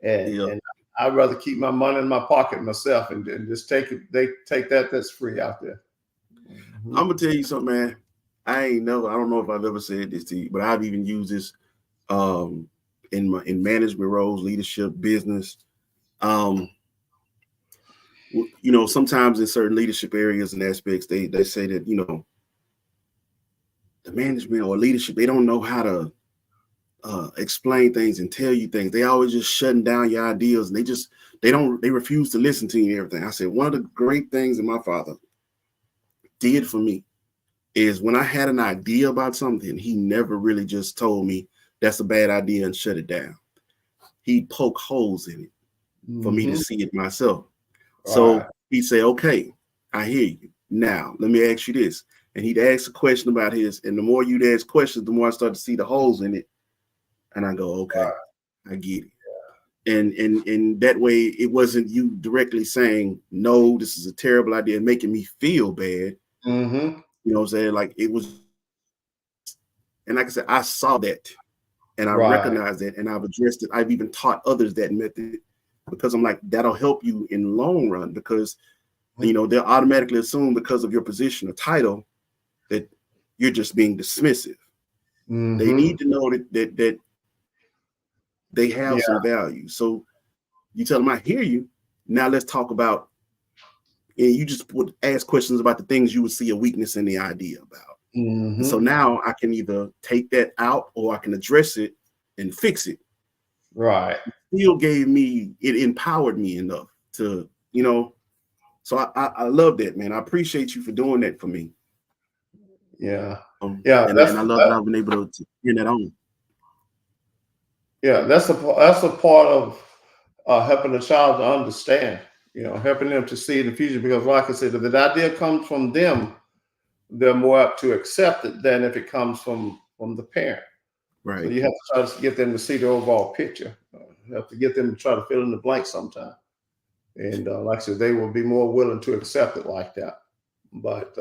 And I'd rather keep my money in my pocket myself and just take it. They take that's free out there. I'm gonna tell you something, man. I don't know if I've ever said this to you, but I've even used this in management roles, leadership, business. Sometimes in certain leadership areas and aspects, they say that, the management or leadership, they don't know how to explain things and tell you things. They always just shutting down your ideas, and they refuse to listen to you and everything. I said, one of the great things that my father did for me is when I had an idea about something, he never really just told me that's a bad idea and shut it down. He'd poke holes in it for me to see it myself. So he'd say, okay, I hear you. Now, let me ask you this. And he'd ask a question about his, and the more you'd ask questions, the more I start to see the holes in it. And I go, okay, I get it. And that way it wasn't you directly saying, no, this is a terrible idea, making me feel bad. Mm-hmm. You know what I'm saying? Like it was, and like I said, I saw that and I Right. recognized that and I've addressed it. I've even taught others that method because I'm like, that'll help you in the long run because, you know, they'll automatically assume because of your position or title that you're just being dismissive. Mm-hmm. They need to know that they have some value. So you tell them, I hear you. Now let's talk about, and you just would ask questions about the things you would see a weakness in the idea about. Mm-hmm. So now I can either take that out or I can address it and fix it. Right. It still gave me, it empowered me enough to, you know, so I love that, man. I appreciate you for doing that for me. Yeah. And I love that I've been able to hear that on. Yeah, that's a part of helping a child to understand, you know, helping them to see in the future. Because like I said, if the idea comes from them, they're more apt to accept it than if it comes from the parent. Right. So you have to try to get them to see the overall picture. You have to get them to try to fill in the blank sometime. And like I said, they will be more willing to accept it like that. But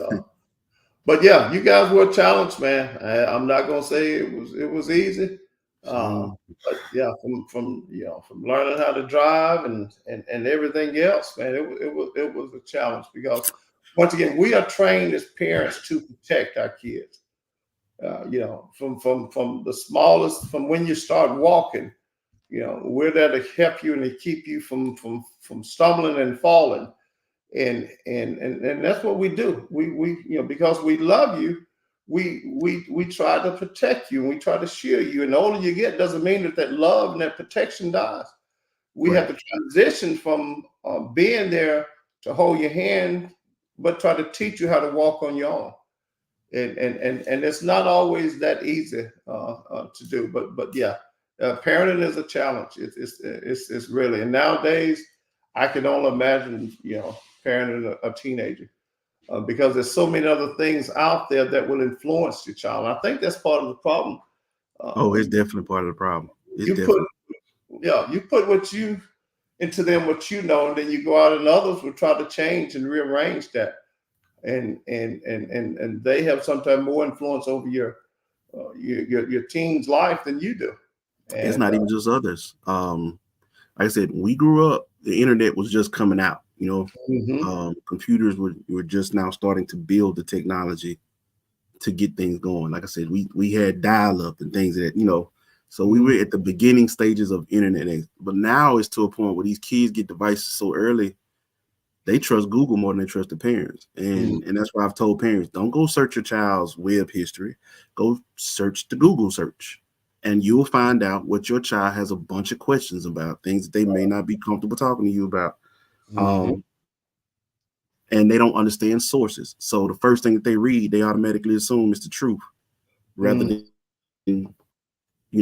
yeah, you guys were challenged, man. I'm not gonna say it was easy. But yeah, from learning how to drive and everything else, man, it was a challenge because once again, we are trained as parents to protect our kids. You know, from the smallest, from when you start walking, you know, we're there to help you and to keep you from stumbling and falling. And that's what we do. We you know, because we love you, we try to protect you and we try to shield you. And the older you get doesn't mean that love and that protection dies. We have to transition from being there to hold your hand, but try to teach you how to walk on your own. And it's not always that easy to do. But yeah, parenting is a challenge. It's really, and nowadays I can only imagine, you know, parenting a teenager because there's so many other things out there that will influence your child. And I think that's part of the problem. It's definitely part of the problem. You put what you into them, what you know, and then you go out and others will try to change and rearrange that. And they have sometimes more influence over your teen's life than you do. And it's not even just others. Like I said, when we grew up, the internet was just coming out. You know, computers were just now starting to build the technology to get things going. Like I said, we had dial-up and things that, you know, so we were at the beginning stages of internet age. But now it's to a point where these kids get devices so early, they trust Google more than they trust the parents. And that's why I've told parents, don't go search your child's web history. Go search the Google search. And you'll find out what your child has a bunch of questions about, things that they may not be comfortable talking to you about. And they don't understand sources. So the first thing that they read, they automatically assume is the truth rather than, you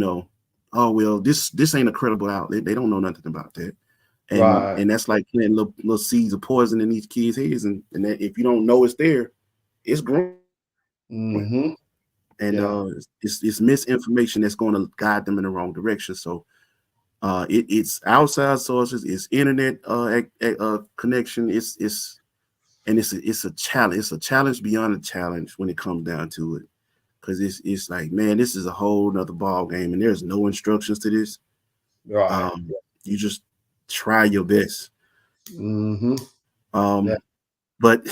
know, oh, well, this ain't a credible outlet. They don't know nothing about that. And that's like planting little seeds of poison in these kids' heads. And that if you don't know it's there, it's growing. And it's misinformation that's going to guide them in the wrong direction. So it's outside sources, it's internet connection, it's a challenge. It's a challenge beyond a challenge when it comes down to it. Because it's like, man, this is a whole nother ball game, and there's no instructions to this. You just try your best. But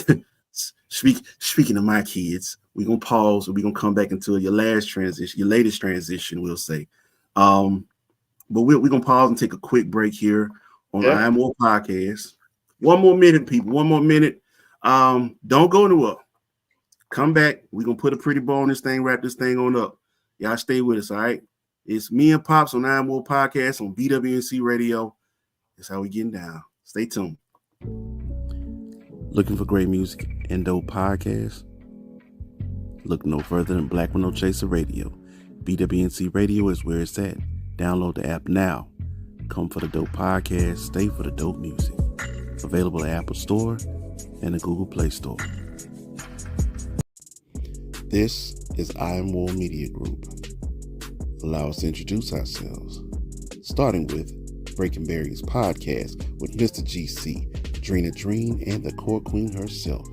speaking of my kids, we're gonna pause and we're gonna come back into your latest transition, we'll say. But we're gonna pause and take a quick break here on I Am More Podcast. 1 more minute, people. 1 more minute. Don't go nowhere. Come back. We're gonna put a pretty bow on this thing, wrap this thing on up. Y'all stay with us, all right? It's me and Pops on I Am More Podcast on BWNC Radio. That's how we getting down. Stay tuned. Looking for great music and dope podcasts? Look no further than Black With No Chaser Radio. BWNC Radio is where it's at. Download the app now. Come for the dope podcast. Stay for the dope music. Available at Apple Store and the Google Play Store. This is Iron War Media Group. Allow us to introduce ourselves, starting with Breaking Barriers Podcast with Mr. GC, Drina Dream, and the Core Queen herself.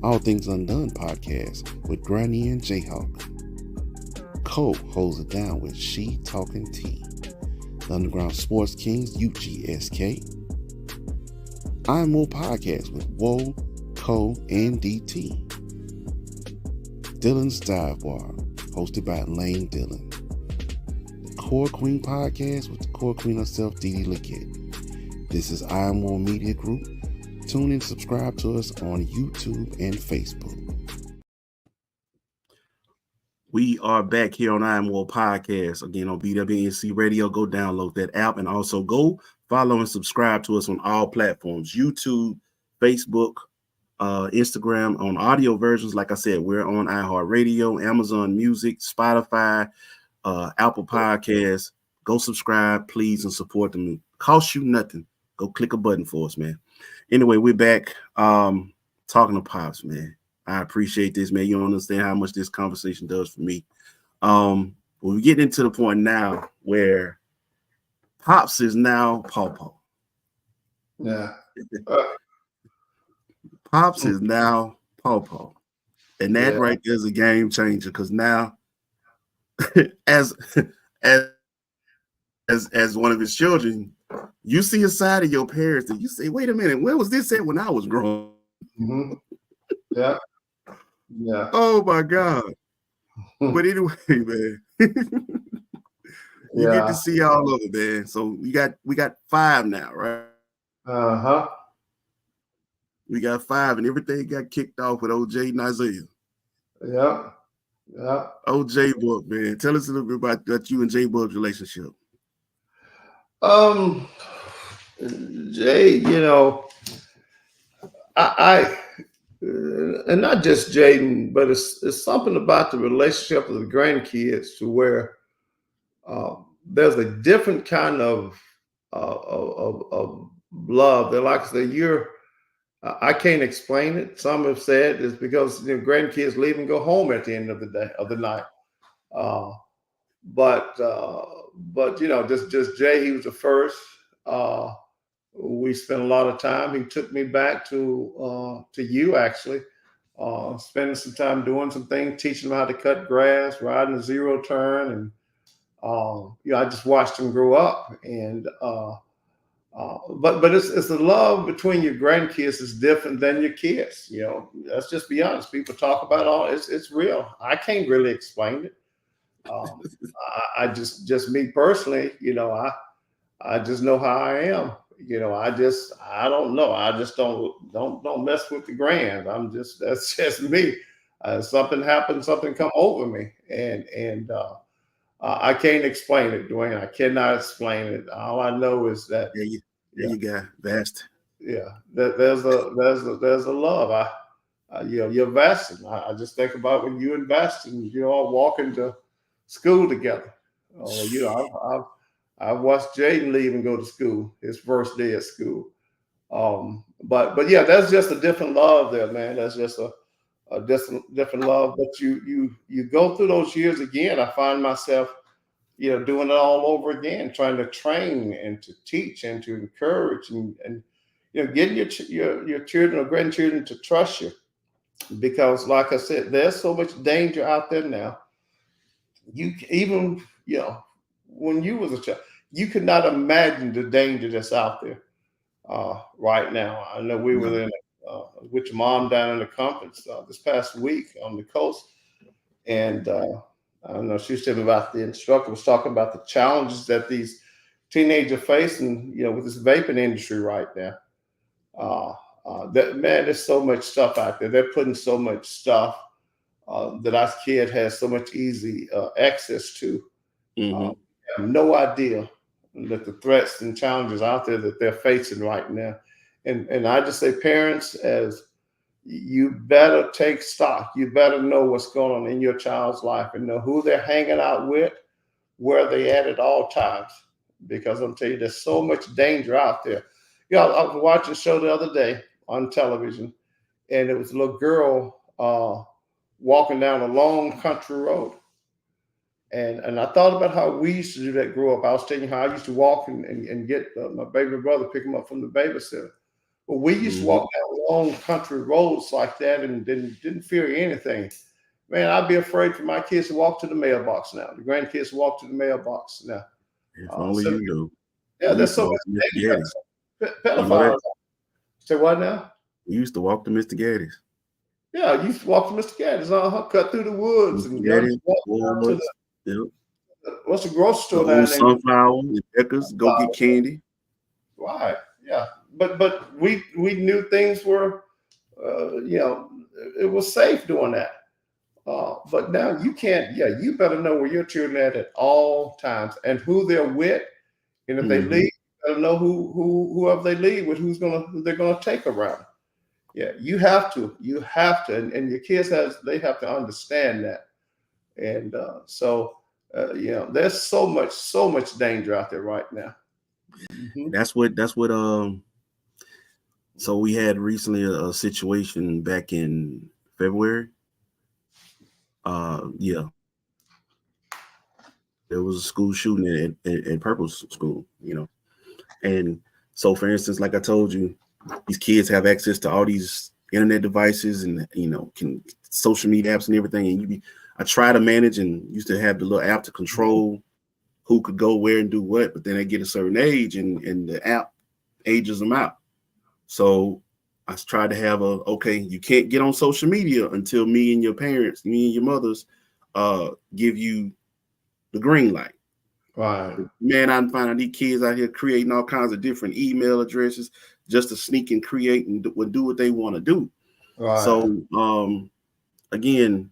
All Things Undone Podcast with Granny and Jayhawk. Cole holds it down with She Talking T. The Underground Sports Kings, UGSK. I'm More Podcast with Woe, Cole, and DT. Dylan's Dive Bar, hosted by Lane Dillon. The Core Queen Podcast with the Core Queen herself, Dee Dee Leggett. This is I'm More Media Group. Tune and subscribe to us on YouTube and Facebook. We are back here on I'm More Podcast, again on BWNC Radio. Go download that app and also go follow and subscribe to us on all platforms, YouTube, Facebook, Instagram, on audio versions. Like I said, we're on iHeartRadio, Amazon Music, Spotify, Apple Podcasts. Go subscribe, please, and support them. It costs you nothing. Go click a button for us, man. Anyway, we're back talking to Pops, man. I appreciate this, man. You don't understand how much this conversation does for me. We're getting into the point now where Pops is now Pawpaw. Yeah. Pops is now Pawpaw. And that right there is a game changer, because now as one of his children, you see a side of your parents and you say, wait a minute, where was this at when I was growing? Mm-hmm. Yeah. Yeah. Oh my God. But anyway, man. You get to see all of it, man. So we got 5 now, right? Uh-huh. We got 5, and everything got kicked off with OJ and Isaiah. Yeah. Yeah. OJ Book, man. Tell us a little bit about you and J Bug's relationship. Jay, you know, I and not just Jaden, but it's something about the relationship of the grandkids to where there's a different kind of love. They're like I say, I can't explain it. Some have said it's because grandkids leave and go home at the end of the day of the night. But just Jay, he was the first. We spent a lot of time. He took me back to you actually, spending some time doing some things, teaching him how to cut grass, riding a zero turn, and I just watched him grow up. And but it's the love between your grandkids is different than your kids. Let's just be honest. People talk about all it's real. I can't really explain it. I just me personally, I just know how I am. I don't know. I just don't mess with the grand. That's just me. Something happened, something come over me, and I can't explain it, Dwayne. I cannot explain it. All I know is that you got vast. Yeah, there's a love. You're investing. I just think about when you invest and you're all walking to school together. I've watched Jaden leave and go to school, his first day at school. But yeah, that's just a different love there, man. That's just a different love. But you go through those years again. I find myself, doing it all over again, trying to train and to teach and to encourage and getting your children or grandchildren to trust you. Because like I said, there's so much danger out there now. When you was a child, you could not imagine the danger that's out there right now. I know we were with your mom down in the conference this past week on the coast, and I don't know, she was telling me about the instructor was talking about the challenges that these teenagers face, and with this vaping industry right now. There's so much stuff out there. They're putting so much stuff that our kid has so much easy access to. Mm-hmm. Have no idea that the threats and challenges out there that they're facing right now. And I just say, parents, as you better take stock. You better know what's going on in your child's life and know who they're hanging out with, where they at all times. Because I'm telling you, there's so much danger out there. Yeah, I was watching a show the other day on television, and it was a little girl walking down a long country road. And I thought about how we used to do that grow up. I was telling you how I used to walk and get my baby brother, pick him up from the babysitter. But we used to walk down long country roads like that and didn't fear anything. Man, I'd be afraid for my kids to walk to the mailbox now. The grandkids walk to the mailbox now. If only So, you knew. yeah, there's so much much Mr. Gaddy's. pedophiles. Say what now? We used to walk to Mr. Gaddy's. Yeah, I used to walk to Mr. Gaddy's, cut through the woods Mr. and Gaddy's, walk down to what's the grocery store the down old there? Sunflower and Becker's, go get candy. Right. Yeah. But we knew things were, it was safe doing that. But now you can't. Yeah, you better know where your children at all times and who they're with, and if they leave, you better know whoever they leave with, who they're gonna take around. Yeah, you have to, and your kids they have to understand that, and there's so much danger out there right now. That's what. So we had recently a situation back in February. There was a school shooting at Purple School, and so for instance, like I told you, these kids have access to all these internet devices and can social media apps and everything. And I try to manage and used to have the little app to control who could go where and do what, but then they get a certain age and the app ages them out. So I tried to have you can't get on social media until me and your mothers give you the green light. Right. Man, I'm finding these kids out here creating all kinds of different email addresses just to sneak and create and do what they want to do. Right. So again,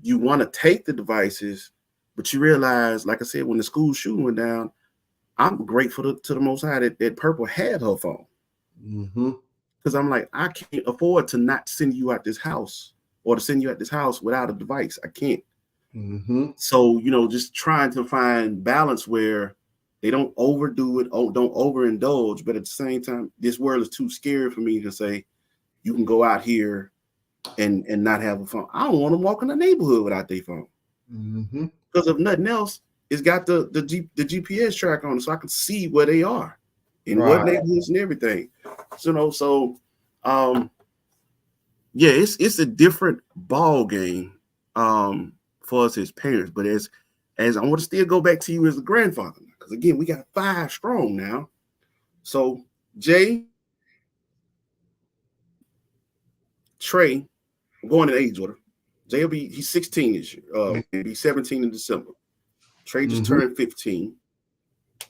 you want to take the devices, but you realize, like I said, when the school shooting went down, I'm grateful to the Most High that Purple had her phone. Because I'm like, I can't afford to not send you out this house or to send you out this house without a device. I can't. So, just trying to find balance where they don't overdo it, don't overindulge, but at the same time, this world is too scary for me to say you can go out here and not have a phone. I don't want them walking the neighborhood without their phone. Because if nothing else, it's got the GPS track on it, so I can see where they are in what neighborhoods and everything. It's a different ball game for us as parents. But as I want to still go back to you as a grandfather, because again, we got 5 strong now. So Jay, Trey, I'm going in age order. Jay he's 16 this year. He'll be 17 in December. Trey just turned 15.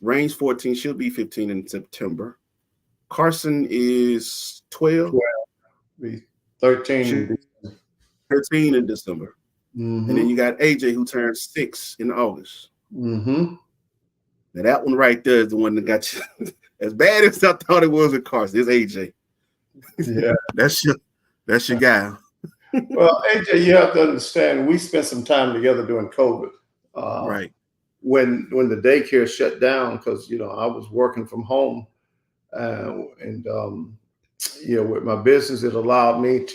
Rain's 14. She'll be 15 in September. Carson is 12. 13. 13 in December. And then you got AJ who turned 6 in August. Now that one right there is the one that got you as bad as I thought it was with Carson. It's AJ. Yeah. That's your guy. Well, AJ, you have to understand, we spent some time together during COVID. Right. When the daycare shut down, because I was working from home, with my business, it allowed me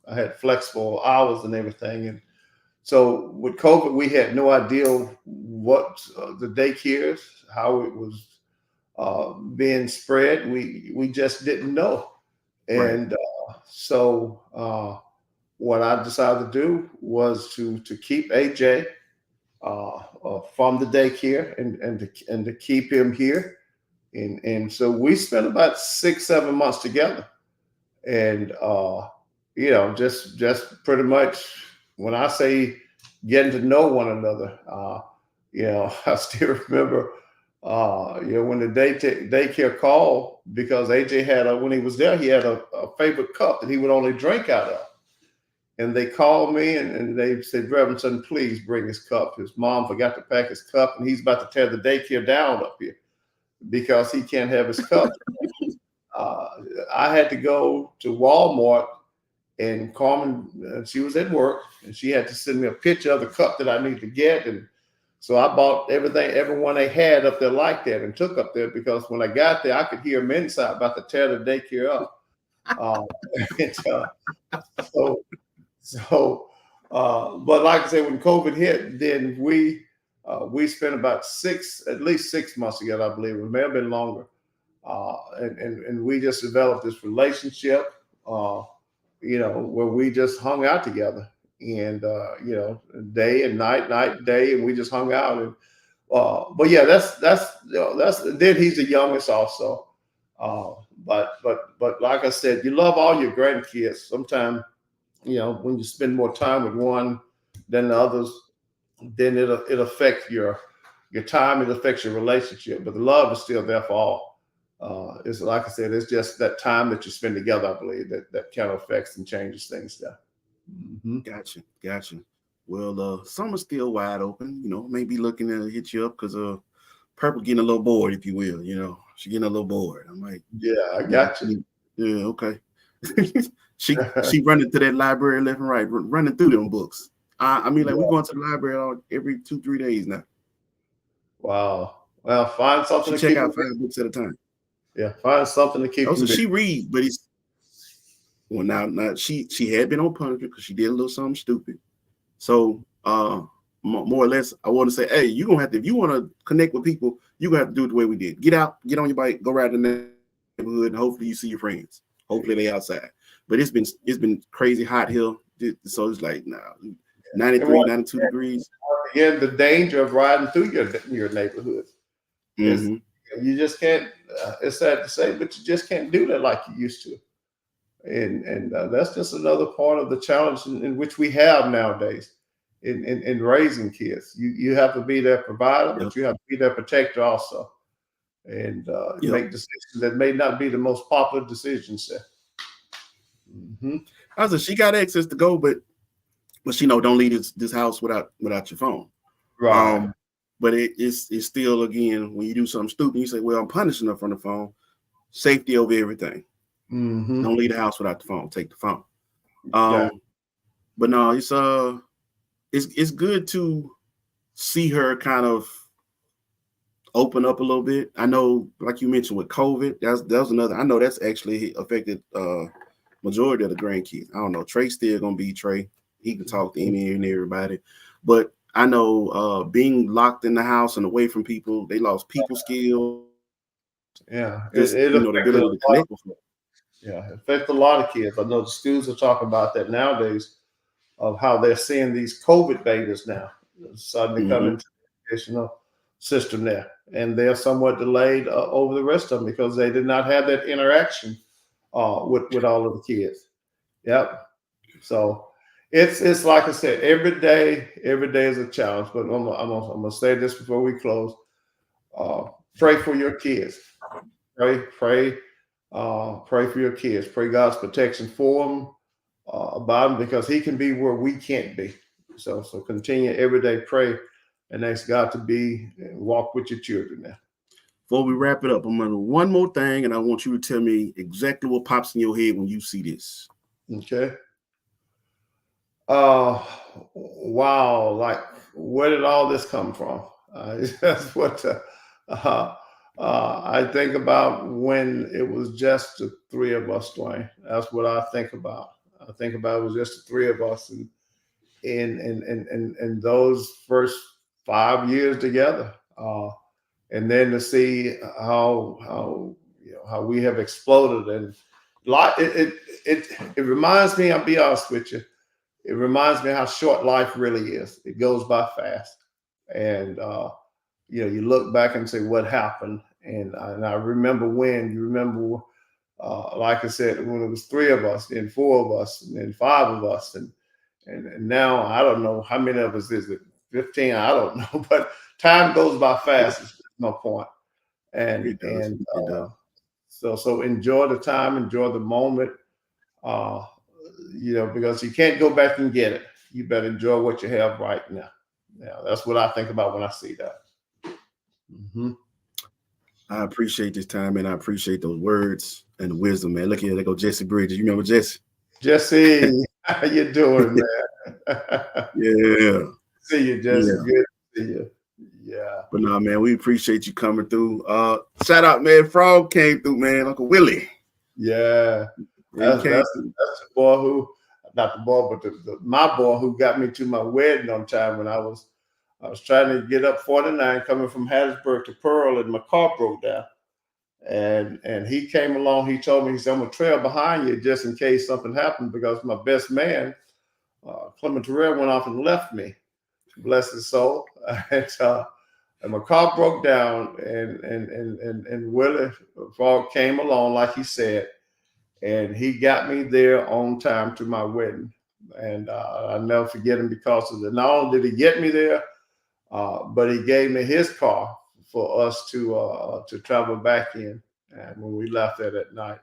I had flexible hours and everything, and so with COVID, we had no idea what the daycares, how it was being spread. We just didn't know, and so what I decided to do was to keep AJ from the daycare and to keep him here, and so we spent about 6-7 months together, and just pretty much, when I say getting to know one another, I still remember when the daycare called, because AJ had when he was there, he had a favorite cup that he would only drink out of. And they called me and they said, Reverend Sutton, please bring his cup. His mom forgot to pack his cup, and he's about to tear the daycare down up here because he can't have his cup. I had to go to Walmart, and Carmen, she was at work, and she had to send me a picture of the cup that I need to get. And So I bought everyone they had up there like that, and took up there, because when I got there, I could hear them inside about to tear the daycare up. And, so, but like I said, when COVID hit, then we spent about at least 6 months together, I believe. It may have been longer. And we just developed this relationship, where we just hung out together, and day and night and day, and we just hung out. And but yeah, that's then he's the youngest also. But like I said, you love all your grandkids. Sometimes, when you spend more time with one than the others, then it affects your time, it affects your relationship. But the love is still there for all. It's like I said, it's just that time that you spend together, I believe, that kind of affects and changes things there. Mm-hmm. Gotcha. Well, summer's still wide open. Maybe looking to hit you up because Purple getting a little bored, if you will. She getting a little bored. I'm like, yeah, I got you. Yeah, okay. she running to that library left and right, running through them books. We're going to the library every 2-3 days now. Wow. Well, find something to check out 5 books at a time. Yeah, find something to keep. Also, she reads, but it's now she had been on punishment because she did a little something stupid. So more or less, I want to say, hey, you're gonna have to, if you want to connect with people, you're gonna have to do it the way we did. Get out, get on your bike, go ride in the neighborhood, and hopefully you see your friends. Hopefully they outside. But it's been crazy hot here. So it's like 93, 92 degrees. Again, the danger of riding through your neighborhood. Mm-hmm. You just can't, it's sad to say, but you just can't do that like you used to. And that's just another part of the challenge in which we have nowadays in raising kids. You have to be their provider, but you have to be their protector also. And make decisions that may not be the most popular decisions there. Mm-hmm. I said, she got access to go, but she don't leave this house without your phone. Right. But it's still, again, when you do something stupid, you say, well, I'm punishing her from the phone. Safety over everything. Mm-hmm. Don't leave the house without the phone. Take the phone. But no, it's good to see her kind of open up a little bit. I know, like you mentioned with COVID, that was another. I know that's actually affected majority of the grandkids. I don't know. Trey's still gonna be Trey. He can talk to any and everybody, but I know being locked in the house and away from people, they lost people skills. Yeah, the ability to connect with them. Yeah, it affects a lot of kids. I know the schools are talking about that nowadays, of how they're seeing these COVID babies now suddenly come into the educational system there, and they're somewhat delayed over the rest of them because they did not have that interaction with all of the kids. Yep. So it's like I said, every day is a challenge. But I'm gonna say this before we close. Pray for your kids. Pray for your kids. Pray God's protection for them, about them, because He can be where we can't be. So continue every day, pray, and ask God to be and walk with your children now. Before we wrap it up, I'm gonna do one more thing, and I want you to tell me exactly what pops in your head when you see this. Okay. Wow! Like, where did all this come from? That's what I think about when it was just the three of us, Dwayne. That's what I think about. I think about it was just the three of us, and in those first 5 years together, and then to see how we have exploded, and it reminds me. I'll be honest with you. It reminds me how short life really is. It goes by fast, and you look back and say what happened, and I remember when. You remember, like I said, when it was three of us, then four of us, and then five of us, and now I don't know how many of us is it. 15, I don't know, but time goes by fast. There's no point, and so enjoy the time, enjoy the moment. Because you can't go back and get it. You better enjoy what you have right now. Yeah, that's what I think about when I see that. Mm-hmm. I appreciate this time, and I appreciate those words and the wisdom, man. Look here, there go Jesse Bridges. You remember Jesse? Jesse, how you doing, man? Yeah. See you, Jesse. Yeah. Good to see you. Yeah. But no, man, we appreciate you coming through. Shout out, man. Frog came through, man. Uncle Willie. Yeah. That's the boy who, not the boy, but my boy who got me to my wedding on time when I was trying to get up 49 coming from Hattiesburg to Pearl, and my car broke down. And he came along. He told me, he said, I'm gonna trail behind you just in case something happened, because my best man, Clement Terrell, went off and left me. Bless his soul. And my car broke down, and Willie Frog came along like he said, and he got me there on time to my wedding. And I'll never forget him because of that. Not only did he get me there, but he gave me his car for us to travel back in, and when we left there that night.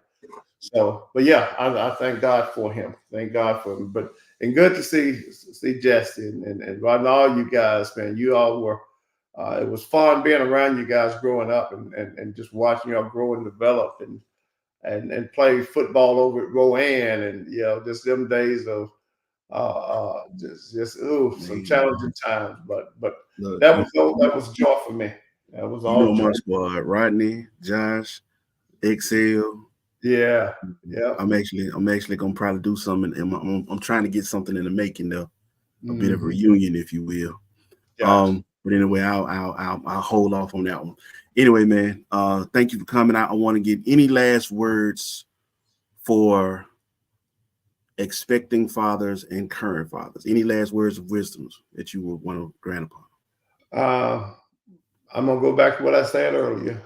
So, but yeah, I thank God for him. Thank God for him. But and good to see Jesse and right, all you guys, man. You all were. It was fun being around you guys growing up and just watching y'all grow and develop and play football over at Rowan, and just them days of some challenging times, but Look, that was joy for me. That was all joy. My squad: Rodney, Josh, Excel. Yeah. I'm actually gonna probably do something, and I'm trying to get something in the making though, a bit of a reunion, if you will. Gotcha. But anyway, I'll hold off on that one. Anyway, man, thank you for coming out. I want to get any last words for expecting fathers and current fathers. Any last words of wisdom that you would want to grant upon? I'm gonna go back to what I said earlier.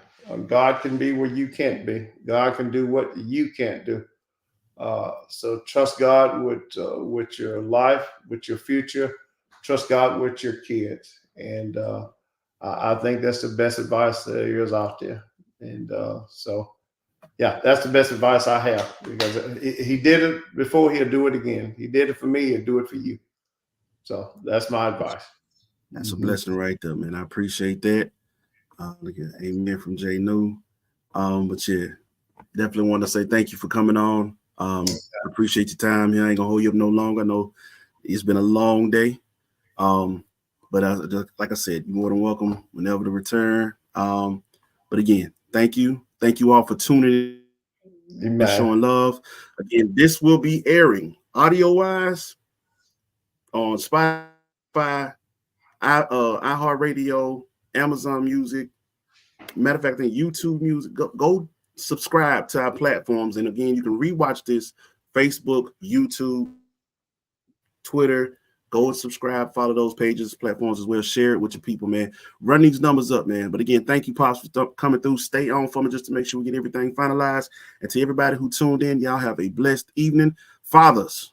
God can be where you can't be. God can do what you can't do. So trust God with your life, with your future. Trust God with your kids, and I think that's the best advice there is out there. And so, yeah, that's the best advice I have, because he did it before, he'll do it again. He did it for me, he'll do it for you. So that's my advice. That's a blessing right there, man. I appreciate that. Look at amen from Jay New. But yeah, definitely want to say thank you for coming on. I appreciate your time here. I ain't gonna hold you up no longer. I know it's been a long day. But like I said, you're more than welcome whenever to return. But again, thank you. Thank you all for tuning in and showing love. Again, this will be airing audio-wise on Spotify, iHeartRadio, Amazon Music. Matter of fact, I think YouTube Music. Go subscribe to our platforms. And again, you can rewatch this Facebook, YouTube, Twitter. Go and subscribe, follow those pages, platforms as well. Share it with your people, man. Run these numbers up, man. But again, thank you, Pops, for coming through. Stay on for me just to make sure we get everything finalized. And to everybody who tuned in, y'all have a blessed evening. Fathers,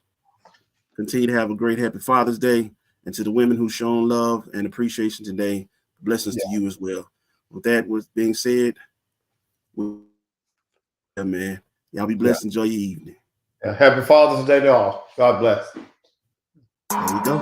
continue to have a great, happy Father's Day. And to the women who've shown love and appreciation today, blessings to you as well. With that being said, man, y'all be blessed. Enjoy your evening. Happy Father's Day to all. God bless. There we go.